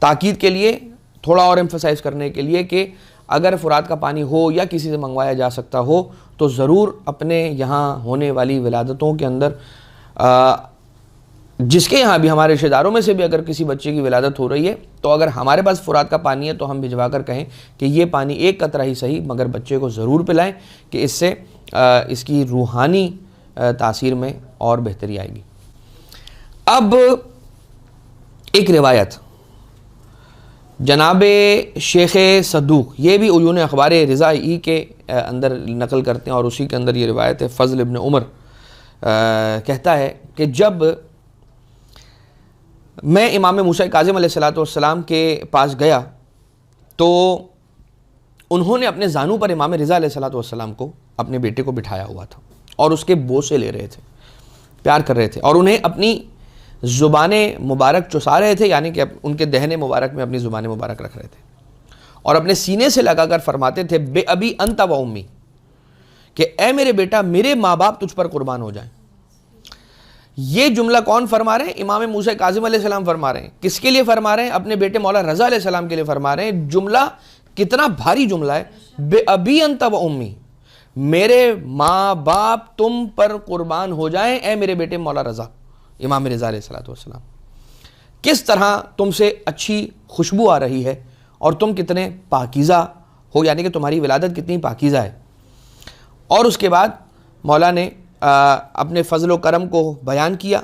تاکید کے لیے تھوڑا اور ایمفسائز کرنے کے لیے کہ اگر فرات کا پانی ہو یا کسی سے منگوایا جا سکتا ہو تو ضرور اپنے یہاں ہونے والی ولادتوں کے اندر جس کے یہاں بھی ہمارے رشتہ داروں میں سے بھی اگر کسی بچے کی ولادت ہو رہی ہے تو اگر ہمارے پاس فرات کا پانی ہے تو ہم بھجوا کر کہیں کہ یہ پانی ایک قطرہ ہی صحیح مگر بچے کو ضرور پلائیں کہ اس سے اس کی روحانی تاثیر میں اور بہتری آئے گی۔ اب ایک روایت جناب شیخ صدوق، یہ بھی عیون اخبار رضائی کے اندر نقل کرتے ہیں اور اسی کے اندر یہ روایت ہے۔ فضل ابن عمر کہتا ہے کہ جب میں امام موسیٰ کاظم علیہ السلام کے پاس گیا تو انہوں نے اپنے زانو پر امام رضا علیہ السلام کو، اپنے بیٹے کو بٹھایا ہوا تھا اور اس کے بوسے لے رہے تھے، پیار کر رہے تھے اور انہیں اپنی زبان مبارک چسا رہے تھے، یعنی کہ ان کے دہنے مبارک میں اپنی زبان مبارک رکھ رہے تھے اور اپنے سینے سے لگا کر فرماتے تھے بے ابی انت و امی، کہ اے میرے بیٹا میرے ماں باپ تجھ پر قربان ہو جائیں۔ یہ جملہ کون فرما رہے ہیں؟ امام موسیٰ کاظم علیہ السلام فرما رہے ہیں۔ کس کے لیے فرما رہے ہیں؟ اپنے بیٹے مولا رضا علیہ السلام کے لیے فرما رہے ہیں۔ جملہ کتنا بھاری جملہ ہے، بے ابی انت و امی، میرے ماں باپ تم پر قربان ہو جائیں اے میرے بیٹے مولا رضا، امام رضا علیہ السلام، کس طرح تم سے اچھی خوشبو آ رہی ہے اور تم کتنے پاکیزہ ہو، یعنی کہ تمہاری ولادت کتنی پاکیزہ ہے۔ اور اس کے بعد مولا نے اپنے فضل و کرم کو بیان کیا۔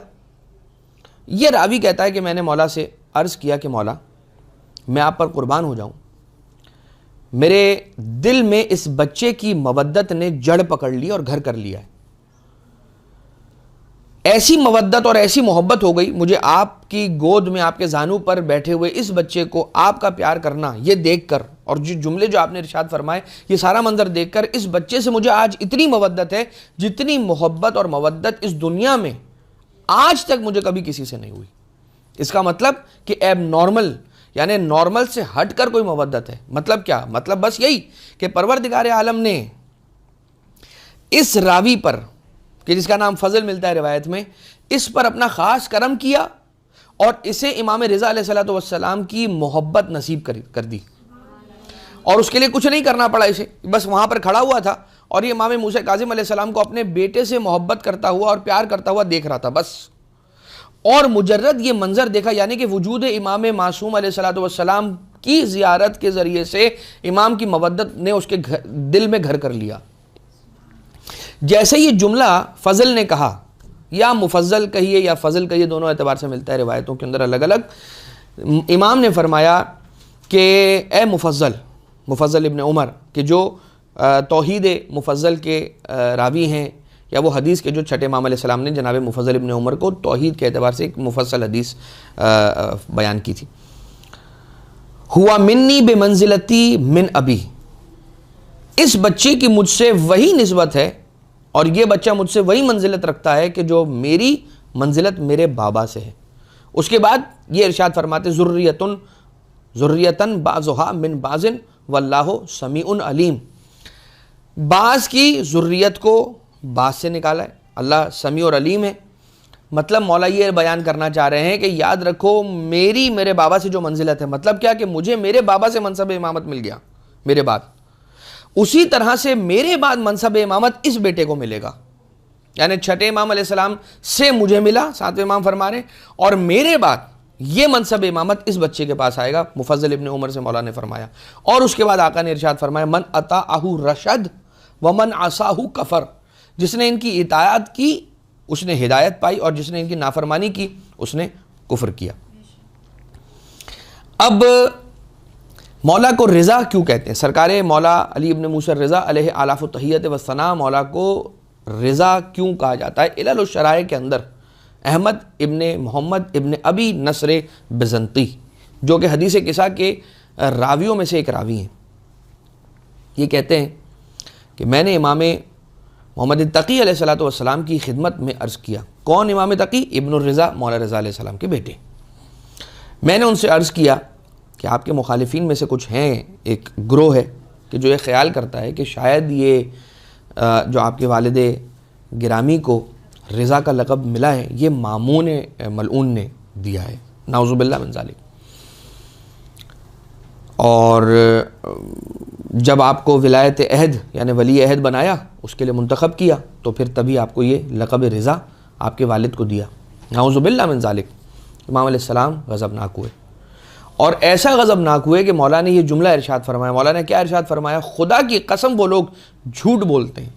یہ راوی کہتا ہے کہ میں نے مولا سے عرض کیا کہ مولا میں آپ پر قربان ہو جاؤں، میرے دل میں اس بچے کی مودت نے جڑ پکڑ لی اور گھر کر لیا ہے۔ ایسی مودت اور ایسی محبت ہو گئی، مجھے آپ کی گود میں آپ کے زانو پر بیٹھے ہوئے اس بچے کو آپ کا پیار کرنا یہ دیکھ کر، اور جو جملے جو آپ نے ارشاد فرمائے یہ سارا منظر دیکھ کر، اس بچے سے مجھے آج اتنی مودت ہے جتنی محبت اور مودت اس دنیا میں آج تک مجھے کبھی کسی سے نہیں ہوئی۔ اس کا مطلب کہ ایب نارمل، یعنی نارمل سے ہٹ کر کوئی مودت ہے۔ مطلب کیا؟ مطلب بس یہی کہ پروردگار عالم نے اس راوی پر، کہ جس کا نام فضل ملتا ہے روایت میں، اس پر اپنا خاص کرم کیا اور اسے امام رضا علیہ السلام کی محبت نصیب کر دی، اور اس کے لیے کچھ نہیں کرنا پڑا اسے، بس وہاں پر کھڑا ہوا تھا اور یہ امام موسیٰ کاظم علیہ السلام کو اپنے بیٹے سے محبت کرتا ہوا اور پیار کرتا ہوا دیکھ رہا تھا بس، اور مجرد یہ منظر دیکھا، یعنی کہ وجود امام معصوم علیہ السلام کی زیارت کے ذریعے سے امام کی مودت نے اس کے دل میں گھر کر لیا۔ جیسے یہ جملہ فضل نے کہا، یا مفضل کہیے یا فضل کہیے، دونوں اعتبار سے ملتا ہے روایتوں کے اندر الگ الگ، امام نے فرمایا کہ اے مفضل ابن عمر، کہ جو توحید مفضل کے راوی ہیں، یا وہ حدیث کے جو چھٹے امام علیہ السلام نے جناب مفضل ابن عمر کو توحید کے اعتبار سے ایک مفصل حدیث بیان کی تھی، ہوا منی بمنزلتی من ابی، اس بچے کی مجھ سے وہی نسبت ہے اور یہ بچہ مجھ سے وہی منزلت رکھتا ہے کہ جو میری منزلت میرے بابا سے ہے۔ اس کے بعد یہ ارشاد فرماتے ذریتن بعضها من بعض واللہ سمیع علیم، بعض کی ذریت کو بعض سے نکالا ہے، اللہ سمیع اور علیم ہے۔ مطلب مولا یہ بیان کرنا چاہ رہے ہیں کہ یاد رکھو میرے بابا سے جو منزلت ہے، مطلب کیا کہ مجھے میرے بابا سے منصب امامت مل گیا میرے بعد، اسی طرح سے میرے بعد منصب امامت اس بیٹے کو ملے گا، یعنی چھٹے امام علیہ السلام سے مجھے ملا، ساتویں امام فرما رہے ہیں، اور میرے بعد یہ منصب امامت اس بچے کے پاس آئے گا، مفضل ابن عمر سے مولا نے فرمایا۔ اور اس کے بعد آقا نے ارشاد فرمایا من اطاعہ رشد ومن عصاہ کفر، جس نے ان کی اطاعت کی اس نے ہدایت پائی، اور جس نے ان کی نافرمانی کی اس نے کفر کیا۔ اب مولا کو رضا کیوں کہتے ہیں؟ سرکار مولا علی ابن موسیٰ رضا علیہ آلاف التحیت والثناء مولا کو رضا کیوں کہا جاتا ہے؟ علل الشرائع کے اندر احمد ابن محمد ابن ابی نصر بزنطی، جو کہ حدیث قصہ کے راویوں میں سے ایک راوی ہیں، یہ کہتے ہیں کہ میں نے امام محمد تقی علیہ السلام کی خدمت میں عرض کیا۔ کون امام تقی؟ ابن الرضا، مولا رضا علیہ السلام کے بیٹے۔ میں نے ان سے عرض کیا کہ آپ کے مخالفین میں سے کچھ ہیں، ایک گروہ ہے کہ جو یہ خیال کرتا ہے کہ شاید یہ جو آپ کے والد گرامی کو رضا کا لقب ملا ہے یہ مامون ملعون نے دیا ہے، نعوذ باللہ من ذالک، اور جب آپ کو ولایت عہد یعنی ولی عہد بنایا، اس کے لیے منتخب کیا، تو پھر تبھی آپ کو یہ لقب رضا آپ کے والد کو دیا، نعوذ باللہ من ذالک۔ امام علیہ السلام غضبناک ہوئے، اور ایسا غضبناک ہوئے کہ مولا نے یہ جملہ ارشاد فرمایا۔ مولا نے کیا ارشاد فرمایا؟ خدا کی قسم وہ لوگ جھوٹ بولتے ہیں،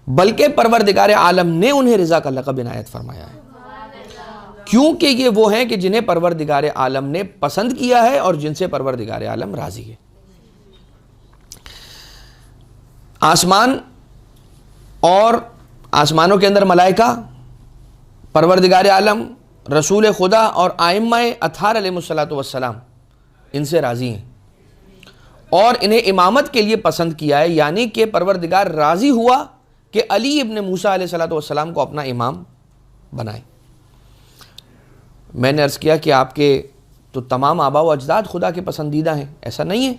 بلکہ پروردگار عالم نے انہیں رضا کا لقب عنایت فرمایا ہے، کیونکہ یہ وہ ہیں کہ جنہیں پروردگار عالم نے پسند کیا ہے اور جن سے پروردگار عالم راضی ہے۔ آسمان اور آسمانوں کے اندر ملائکہ، پروردگار عالم، رسول خدا اور ائمہ اطہار علیہ السلام ان سے راضی ہیں اور انہیں امامت کے لیے پسند کیا ہے، یعنی کہ پروردگار راضی ہوا کہ علی ابن موسیٰ علیہ السلام کو اپنا امام بنائے۔ میں نے عرض کیا کہ آپ کے تو تمام آباء و اجداد خدا کے پسندیدہ ہیں، ایسا نہیں ہے؟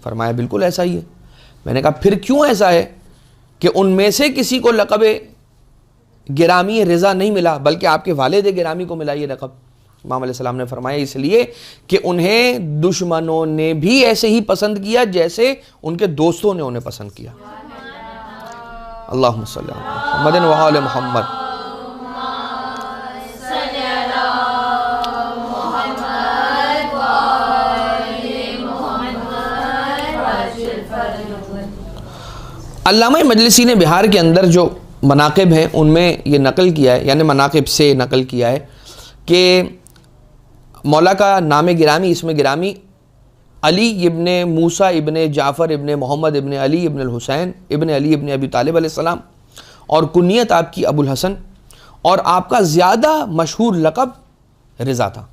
فرمایا بالکل ایسا ہی ہے۔ میں نے کہا پھر کیوں ایسا ہے کہ ان میں سے کسی کو لقب گرامی رضا نہیں ملا بلکہ آپ کے والد گرامی کو ملا یہ لقب؟ امام علیہ السلام نے فرمایا اس لیے کہ انہیں دشمنوں نے بھی ایسے ہی پسند کیا جیسے ان کے دوستوں نے انہیں پسند کیا۔ اللہم صلی اللہ علیہ محمد و آل محمد۔ علامہ مجلسی نے بہار کے اندر جو مناقب ہیں ان میں یہ نقل کیا ہے، یعنی مناقب سے نقل کیا ہے کہ مولا کا نام گرامی، اسم گرامی علی ابن موسیٰ ابن جعفر ابن محمد ابن علی ابن الحسین ابن علی ابن ابی طالب علیہ السلام، اور کنیت آپ کی ابو الحسن، اور آپ کا زیادہ مشہور لقب رضا تھا.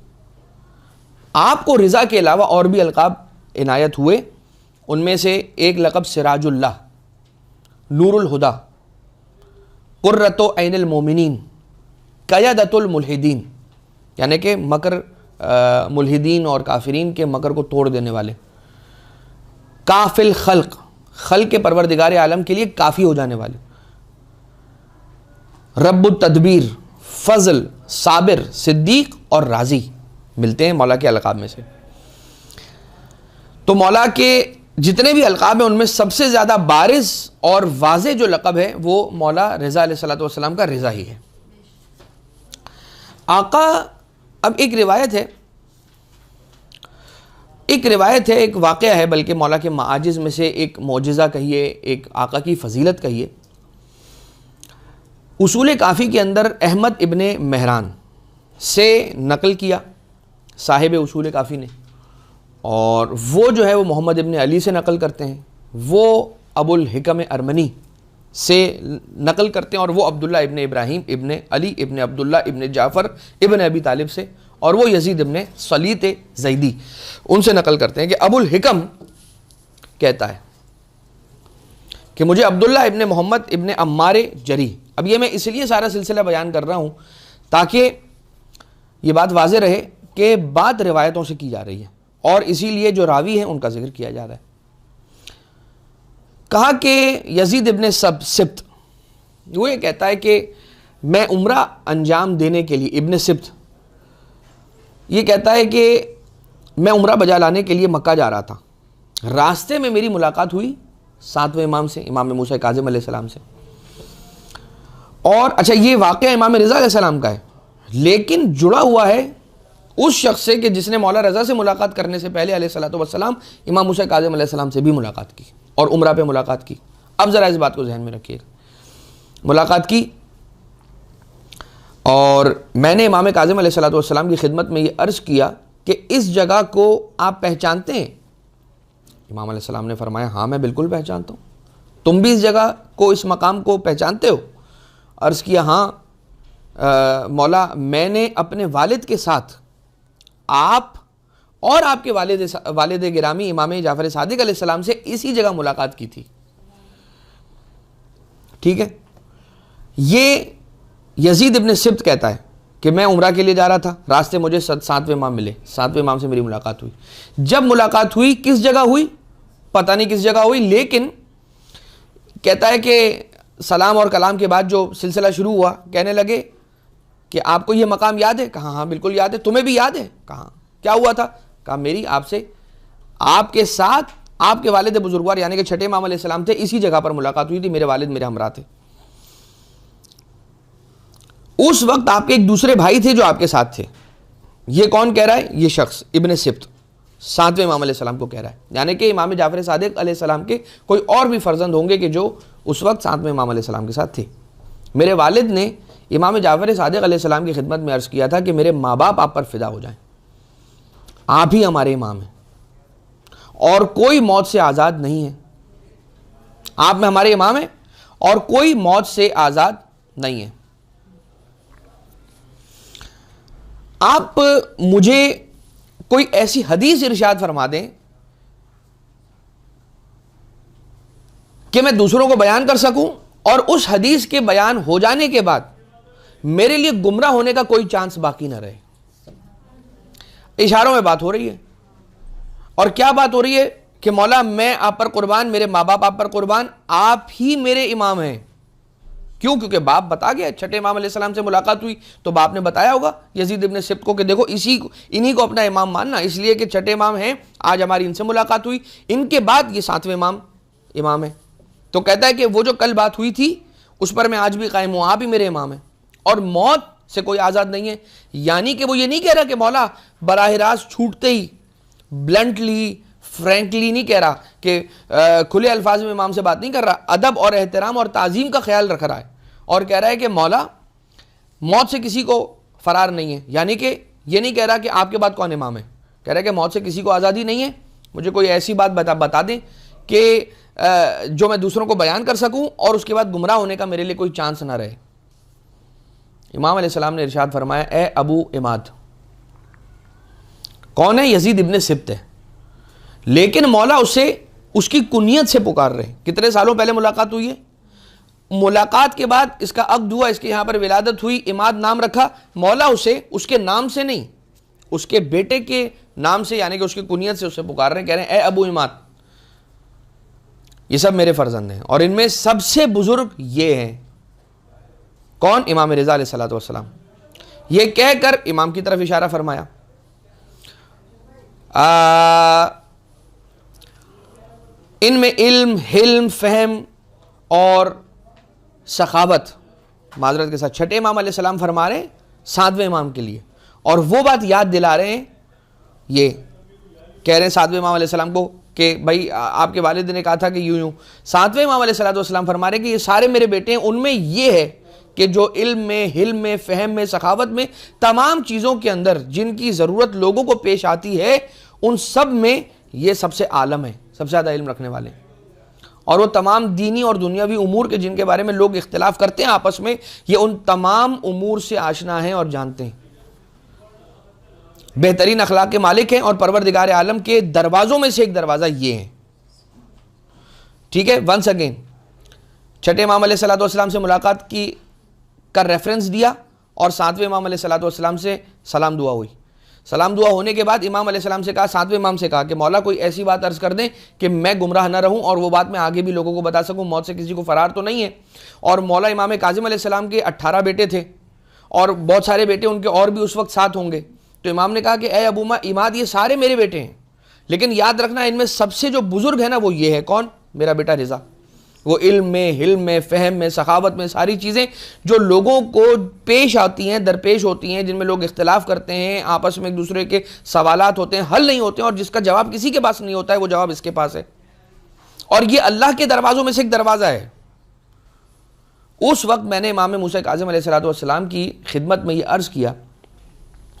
آپ کو رضا کے علاوہ اور بھی القاب عنایت ہوئے. ان میں سے ایک لقب سراج اللہ، نور الہدا، قرۃ عین المومنین، قیادۃ الملحدین، یعنی کہ مکر ملحدین اور کافرین کے مکر کو توڑ دینے والے، کافی الخلق، خلق کے پروردگار عالم کے لیے کافی ہو جانے والے، رب التدبیر، فضل، صابر، صدیق اور راضی ملتے ہیں مولا کے القاب میں سے. تو مولا کے جتنے بھی القاب ہیں ان میں سب سے زیادہ بارز اور واضح جو لقب ہے وہ مولا رضا علیہ الصلوۃ والسلام کا رضا ہی ہے. آقا، اب ایک روایت ہے، ایک واقعہ ہے، بلکہ مولا کے معاجز میں سے ایک معجزہ کہیے، ایک آقا کی فضیلت کہیے. اصول کافی کے اندر احمد ابن مہران سے نقل کیا صاحب اصول کافی نے، اور وہ جو ہے وہ محمد ابن علی سے نقل کرتے ہیں، وہ ابو الحکم ارمنی سے نقل کرتے ہیں، اور وہ عبداللہ ابن ابراہیم ابن علی ابن عبداللہ ابن جعفر ابن ابی طالب سے، اور وہ یزید ابن صلیط زیدی ان سے نقل کرتے ہیں کہ ابو الحکم کہتا ہے کہ مجھے عبداللہ ابن محمد ابن عمار جری، اب یہ میں اس لیے سارا سلسلہ بیان کر رہا ہوں تاکہ یہ بات واضح رہے کہ بات روایتوں سے کی جا رہی ہے، اور اسی لیے جو راوی ہیں ان کا ذکر کیا جا رہا ہے. کہا کہ یزید ابن سبت وہ یہ کہتا ہے کہ میں عمرہ انجام دینے کے لیے، ابن سبت یہ کہتا ہے کہ میں عمرہ بجا لانے کے لیے مکہ جا رہا تھا، راستے میں میری ملاقات ہوئی 7ویں امام سے، امام موسیٰ کاظم علیہ السلام سے. اور اچھا، یہ واقعہ امام رضا علیہ السلام کا ہے، لیکن جڑا ہوا ہے اس شخص سے کہ جس نے مولا رضا سے ملاقات کرنے سے پہلے علیہ الصلوۃ والسلام امام موسیٰ کاظم علیہ السلام سے بھی ملاقات کی اور عمرہ پہ ملاقات کی. اب ذرا اس بات کو ذہن میں رکھیے گا، ملاقات کی، اور میں نے امام کاظم علیہ الصلوۃ والسلام کی خدمت میں یہ عرض کیا کہ اس جگہ کو آپ پہچانتے ہیں؟ امام علیہ السلام نے فرمایا ہاں میں بالکل پہچانتا ہوں. تم بھی اس جگہ کو، اس مقام کو پہچانتے ہو؟ عرض کیا ہاں مولا، میں نے اپنے والد کے ساتھ آپ اور آپ کے والد گرامی امام جعفر صادق علیہ السلام سے اسی جگہ ملاقات کی تھی. ٹھیک ہے. یہ یزید ابن سبت کہتا ہے کہ میں عمرہ کے لیے جا رہا تھا، راستے مجھے 7ویں امام ملے، 7ویں امام سے میری ملاقات ہوئی. جب ملاقات ہوئی کس جگہ ہوئی پتہ نہیں کس جگہ ہوئی، لیکن کہتا ہے کہ سلام اور کلام کے بعد جو سلسلہ شروع ہوا، کہنے لگے کہ آپ کو یہ مقام یاد ہے؟ کہا ہاں بالکل یاد ہے. تمہیں بھی یاد ہے؟ کہا کیا ہوا تھا؟ کہا میری آپ سے، آپ کے ساتھ آپ کے والد بزرگوار یعنی کہ چھٹے امام علیہ السلام تھے، اسی جگہ پر ملاقات ہوئی تھی، میرے والد میرے ہمراہ تھے. اس وقت آپ کے ایک دوسرے بھائی تھے جو آپ کے ساتھ تھے. یہ کون کہہ رہا ہے؟ یہ شخص ابن سبت 7ویں امام علیہ السلام کو کہہ رہا ہے، یعنی کہ امام جعفر صادق علیہ السلام کے کوئی اور بھی فرزند ہوں گے کہ جو اس وقت 7ویں امام علیہ السلام کے ساتھ تھے. میرے والد نے امام جعفر صادق علیہ السلام کی خدمت میں عرض کیا تھا کہ میرے ماں باپ آپ پر فدا ہو جائیں، آپ ہی ہمارے امام ہیں اور کوئی موت سے آزاد نہیں ہے. آپ میں ہمارے امام ہیں اور کوئی موت سے آزاد نہیں ہے. آپ مجھے کوئی ایسی حدیث ارشاد فرما دیں کہ میں دوسروں کو بیان کر سکوں اور اس حدیث کے بیان ہو جانے کے بعد میرے لیے گمراہ ہونے کا کوئی چانس باقی نہ رہے. اشاروں میں بات ہو رہی ہے. اور کیا بات ہو رہی ہے؟ کہ مولا میں آپ پر قربان، میرے ماں باپ آپ پر قربان، آپ ہی میرے امام ہیں. کیوں؟ کیونکہ باپ بتا گیا، چھٹے امام علیہ السلام سے ملاقات ہوئی تو باپ نے بتایا ہوگا یزید ابن سبت کو کہ دیکھو انہی کو اپنا امام ماننا، اس لیے کہ چھٹے امام ہیں، آج ہماری ان سے ملاقات ہوئی، ان کے بعد یہ 7ویں امام ہے. تو کہتا ہے کہ وہ جو کل بات ہوئی تھی اس پر میں آج بھی قائم ہوں، آپ ہی میرے امام ہیں اور موت سے کوئی آزاد نہیں ہے. یعنی کہ وہ یہ نہیں کہہ رہا کہ مولا براہ راست چھوٹتے ہی بلنٹلی فرینکلی نہیں کہہ رہا کہ کھلے الفاظ میں امام سے بات نہیں کر رہا، ادب اور احترام اور تعظیم کا خیال رکھ رہا ہے اور کہہ رہا ہے کہ مولا موت سے کسی کو فرار نہیں ہے. یعنی کہ یہ نہیں کہہ رہا کہ آپ کے بعد کون امام ہے، کہہ رہا ہے کہ موت سے کسی کو آزادی نہیں ہے، مجھے کوئی ایسی بات بتا دیں کہ جو میں دوسروں کو بیان کر سکوں اور اس کے بعد گمراہ ہونے کا میرے لیے کوئی چانس نہ رہے. امام علیہ السلام نے ارشاد فرمایا اے ابو عماد. کون ہے؟ یزید ابن سبت ہے، لیکن مولا اسے اس کی کنیت سے پکار رہے ہیں. کتنے سالوں پہلے ملاقات ہوئی ہے؟ ملاقات کے بعد اس کا عقد ہوا، اس کے یہاں پر ولادت ہوئی، عماد نام رکھا. مولا اسے اس کے نام سے نہیں، اس کے بیٹے کے نام سے یعنی کہ اس کی کنیت سے اسے پکار رہے ہیں، کہہ رہے ہیں اے ابو عماد، یہ سب میرے فرزند ہیں اور ان میں سب سے بزرگ یہ ہیں. کون؟ امام رضا علیہ الصلوۃ والسلام. یہ کہہ کر امام کی طرف اشارہ فرمایا. ان میں علم، حلم، فہم اور سخاوت، معذرت کے ساتھ چھٹے امام علیہ السلام فرما رہے ہیں 7ویں امام کے لیے، اور وہ بات یاد دلا رہے ہیں. یہ کہہ رہے ہیں 7ویں امام علیہ السلام کو کہ بھائی آپ کے والد نے کہا تھا کہ یوں یوں. 7ویں امام علیہ السلام فرما رہے ہیں کہ یہ سارے میرے بیٹے ہیں، ان میں یہ ہے کہ جو علم میں، حلم میں، فہم میں، سخاوت میں، تمام چیزوں کے اندر جن کی ضرورت لوگوں کو پیش آتی ہے، ان سب میں یہ سب سے عالم ہے، سب سے زیادہ علم رکھنے والے ہیں. اور وہ تمام دینی اور دنیاوی امور کے جن کے بارے میں لوگ اختلاف کرتے ہیں آپس میں، یہ ان تمام امور سے آشنا ہیں اور جانتے ہیں. بہترین اخلاق کے مالک ہیں اور پروردگار عالم کے دروازوں میں سے ایک دروازہ یہ ہے. ٹھیک ہے، ونس اگین چھٹے امام علیہ السلام سے ملاقات کی کا ریفرنس دیا اور 7ویں امام علیہ السلام سے سلام دعا ہوئی. سلام دعا ہونے کے بعد امام علیہ السلام سے کہا، 7ویں امام سے کہا کہ مولا کوئی ایسی بات عرض کر دیں کہ میں گمراہ نہ رہوں اور وہ بات میں آگے بھی لوگوں کو بتا سکوں، موت سے کسی کو فرار تو نہیں ہے. اور مولا امام کاظم علیہ السلام کے 18 بیٹے تھے اور بہت سارے بیٹے ان کے اور بھی اس وقت ساتھ ہوں گے. تو امام نے کہا کہ اے ابو عماد، یہ سارے میرے بیٹے ہیں، لیکن یاد رکھنا ان میں سب سے جو بزرگ ہے نا وہ یہ ہے. کون؟ میرا بیٹا رضا. وہ علم میں، حلم میں، فہم میں، سخاوت میں، ساری چیزیں جو لوگوں کو پیش آتی ہیں، درپیش ہوتی ہیں، جن میں لوگ اختلاف کرتے ہیں، آپس میں ایک دوسرے کے سوالات ہوتے ہیں، حل نہیں ہوتے ہیں، اور جس کا جواب کسی کے پاس نہیں ہوتا ہے وہ جواب اس کے پاس ہے. اور یہ اللہ کے دروازوں میں سے ایک دروازہ ہے. اس وقت میں نے امام موسیٰ کاظم علیہ السلام کی خدمت میں یہ عرض کیا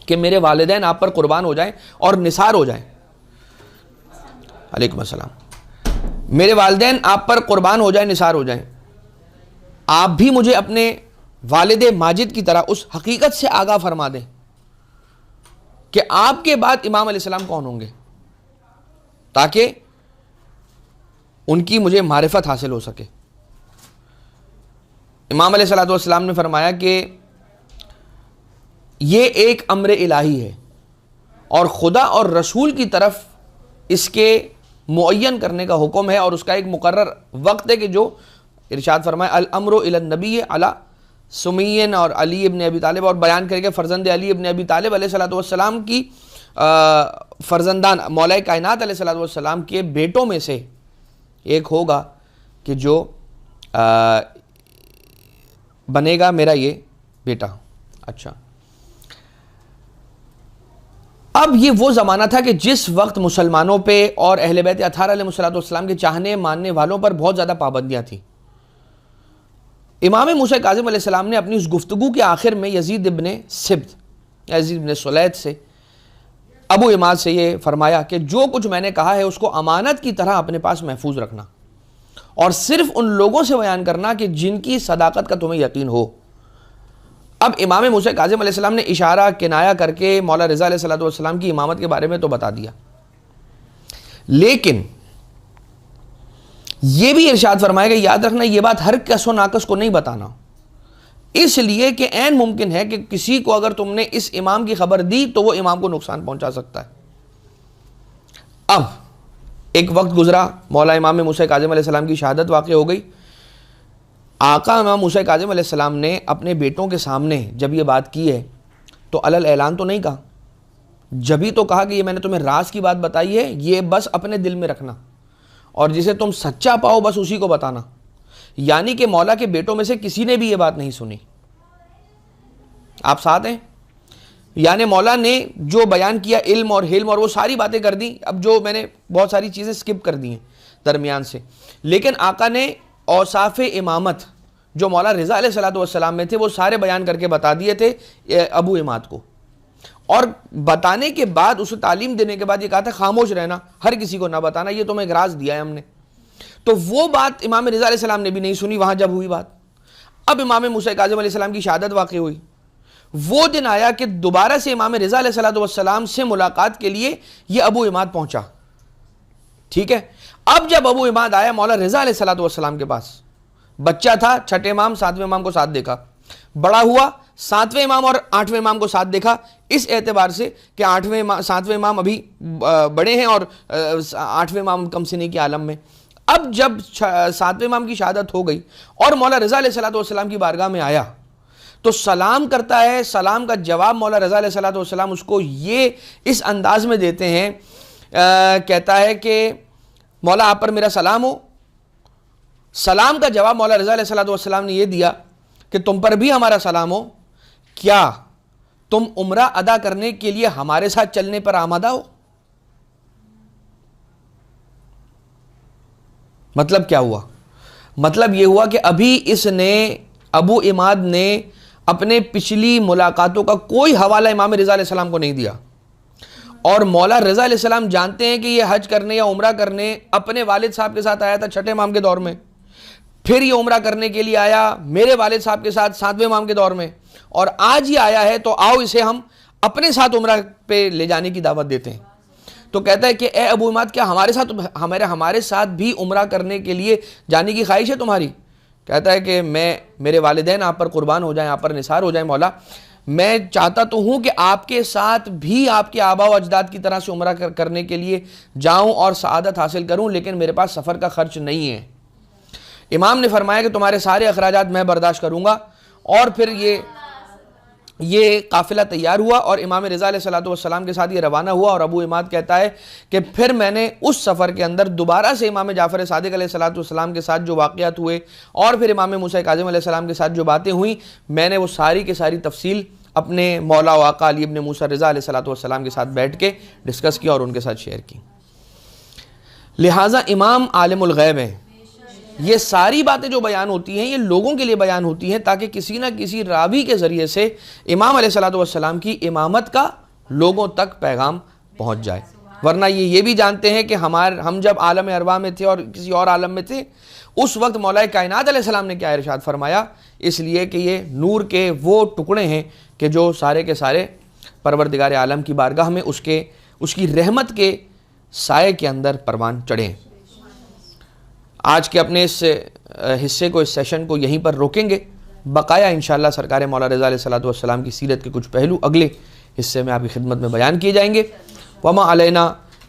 کہ میرے والدین آپ پر قربان ہو جائیں اور نثار ہو جائیں. علیکم السلام. میرے والدین آپ پر قربان ہو جائیں، نثار ہو جائیں. آپ بھی مجھے اپنے والد ماجد کی طرح اس حقیقت سے آگاہ فرما دیں کہ آپ کے بعد امام علیہ السلام کون ہوں گے، تاکہ ان کی مجھے معرفت حاصل ہو سکے. امام علیہ السلام نے فرمایا کہ یہ ایک امر الہی ہے اور خدا اور رسول کی طرف اس کے معین کرنے کا حکم ہے، اور اس کا ایک مقرر وقت ہے کہ جو ارشاد فرمایا الامر الی النبی علی سمین اور علی ابن ابی طالب، اور بیان کرے گا فرزند علی ابن ابی طالب علیہ السلام کی فرزندان مولا کائنات علیہ السلام کے بیٹوں میں سے ایک ہوگا کہ جو بنے گا میرا یہ بیٹا. اچھا، اب یہ وہ زمانہ تھا کہ جس وقت مسلمانوں پہ اور اہل بیت اطہار علیہ السلام کے چاہنے ماننے والوں پر بہت زیادہ پابندیاں تھیں. امام موسیٰ کاظم علیہ السلام نے اپنی اس گفتگو کے آخر میں یزید ابن سبت، یزید ابن سلیت سے، ابو عماد سے یہ فرمایا کہ جو کچھ میں نے کہا ہے اس کو امانت کی طرح اپنے پاس محفوظ رکھنا اور صرف ان لوگوں سے بیان کرنا کہ جن کی صداقت کا تمہیں یقین ہو. اب امام موسیٰ کاظم علیہ السلام نے اشارہ کنایا کر کے مولا رضا علیہ السلام کی امامت کے بارے میں تو بتا دیا، لیکن یہ بھی ارشاد فرمایا کہ یاد رکھنا یہ بات ہر کس و ناقص کو نہیں بتانا، اس لیے کہ عین ممکن ہے کہ کسی کو اگر تم نے اس امام کی خبر دی تو وہ امام کو نقصان پہنچا سکتا ہے. اب ایک وقت گزرا، مولا امام موسیٰ کاظم علیہ السلام کی شہادت واقع ہو گئی. آقا امام موسیٰ کاظم علیہ السلام نے اپنے بیٹوں کے سامنے جب یہ بات کی ہے تو علل اعلان تو نہیں کہا، جبھی تو کہا کہ یہ میں نے تمہیں راز کی بات بتائی ہے، یہ بس اپنے دل میں رکھنا اور جسے تم سچا پاؤ بس اسی کو بتانا. یعنی کہ مولا کے بیٹوں میں سے کسی نے بھی یہ بات نہیں سنی. آپ ساتھ ہیں؟ یعنی مولا نے جو بیان کیا علم اور حلم اور وہ ساری باتیں کر دیں. اب جو میں نے بہت ساری چیزیں سکپ کر دی ہیں درمیان سے، لیکن آقا نے اوصاف امامت جو مولا رضا علیہ السلام میں تھے وہ سارے بیان کر کے بتا دیے تھے ابو عماد کو، اور بتانے کے بعد اسے تعلیم دینے کے بعد یہ کہا تھا خاموش رہنا، ہر کسی کو نہ بتانا، یہ تمہیں ایک راز دیا ہے ہم نے. تو وہ بات امام رضا علیہ السلام نے بھی نہیں سنی وہاں جب ہوئی بات. اب امام موسیٰ کاظم علیہ السلام کی شہادت واقع ہوئی. وہ دن آیا کہ دوبارہ سے امام رضا علیہ الصلوۃ والسلام سے ملاقات کے لیے یہ ابو عماد پہنچا. ٹھیک ہے, اب جب ابو عماد آیا مولا رضا علیہ الصلوۃ والسلام کے پاس, بچہ تھا, چھٹے امام 7ویں امام کو ساتھ دیکھا, بڑا ہوا 7ویں امام اور 8ویں امام کو ساتھ دیکھا, اس اعتبار سے کہ 7ویں امام ابھی بڑے ہیں اور 8ویں امام کم سنی کے عالم میں. اب جب 7ویں امام کی شہادت ہو گئی اور مولا رضا علیہ الصلوۃ والسلام کی بارگاہ میں آیا تو سلام کرتا ہے. سلام کا جواب مولا رضا علیہ الصلوۃ والسلام اس کو یہ اس انداز میں دیتے ہیں, کہتا ہے کہ مولا آپ پر میرا سلام ہو. سلام کا جواب مولا رضا علیہ الصلوۃ والسلام نے یہ دیا کہ تم پر بھی ہمارا سلام ہو, کیا تم عمرہ ادا کرنے کے لیے ہمارے ساتھ چلنے پر آمادہ ہو؟ مطلب کیا ہوا؟ مطلب یہ ہوا کہ ابھی اس نے ابو عماد نے اپنے پچھلی ملاقاتوں کا کوئی حوالہ امام رضا علیہ السلام کو نہیں دیا, اور مولا رضا علیہ السلام جانتے ہیں کہ یہ حج کرنے یا عمرہ کرنے اپنے والد صاحب کے ساتھ آیا تھا چھٹے امام کے دور میں, پھر یہ عمرہ کرنے کے لیے آیا میرے والد صاحب کے ساتھ 7ویں امام کے دور میں, اور آج ہی آیا ہے تو آؤ اسے ہم اپنے ساتھ عمرہ پہ لے جانے کی دعوت دیتے ہیں. تو کہتا ہے کہ اے ابو عماد, کیا ہمارے ساتھ بھی عمرہ کرنے کے لیے جانے کی خواہش ہے تمہاری؟ کہتا ہے کہ میرے والدین آپ پر قربان ہو جائیں, آپ پر نثار ہو جائیں مولا, میں چاہتا تو ہوں کہ آپ کے ساتھ بھی آپ کے آبا و اجداد کی طرح سے عمرہ کرنے کے لیے جاؤں اور سعادت حاصل کروں, لیکن میرے پاس سفر کا خرچ نہیں ہے. امام نے فرمایا کہ تمہارے سارے اخراجات میں برداشت کروں گا. اور پھر یہ قافلہ تیار ہوا اور امام رضا علیہ الصلوۃ والسلام کے ساتھ یہ روانہ ہوا. اور ابو عماد کہتا ہے کہ پھر میں نے اس سفر کے اندر دوبارہ سے امام جعفر صادق علیہ الصلوۃ والسلام کے ساتھ جو واقعات ہوئے اور پھر امام موسیٰ کاظم علیہ السلام کے ساتھ جو باتیں ہوئیں, میں نے وہ ساری کی ساری تفصیل اپنے مولا و آقا علی ابن موسیٰ رضا علیہ الصلوۃ والسلام کے ساتھ بیٹھ کے ڈسکس کی اور ان کے ساتھ شیئر کی. لہٰذا امام عالم الغیب ہیں. یہ ساری باتیں جو بیان ہوتی ہیں یہ لوگوں کے لیے بیان ہوتی ہیں تاکہ کسی نہ کسی راوی کے ذریعے سے امام علیہ الصلوۃ والسلام کی امامت کا لوگوں تک پیغام پہنچ جائے. ورنہ یہ بھی جانتے ہیں کہ ہم جب عالم ارواح میں تھے اور کسی اور عالم میں تھے, اس وقت مولا کائنات علیہ السلام نے کیا ارشاد فرمایا, اس لیے کہ یہ نور کے وہ ٹکڑے ہیں کہ جو سارے کے سارے پروردگار عالم کی بارگاہ میں اس کی رحمت کے سائے کے اندر پروان چڑھے ہیں. آج کے اپنے اس حصے کو, اس سیشن کو یہیں پر روکیں گے. بقایا انشاءاللہ سرکار مولا رضا علیہ الصلوۃ والسلام کی سیرت کے کچھ پہلو اگلے حصے میں آپ کی خدمت میں بیان کیے جائیں گے. وما علینا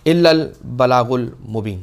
الا البلاغ المبین.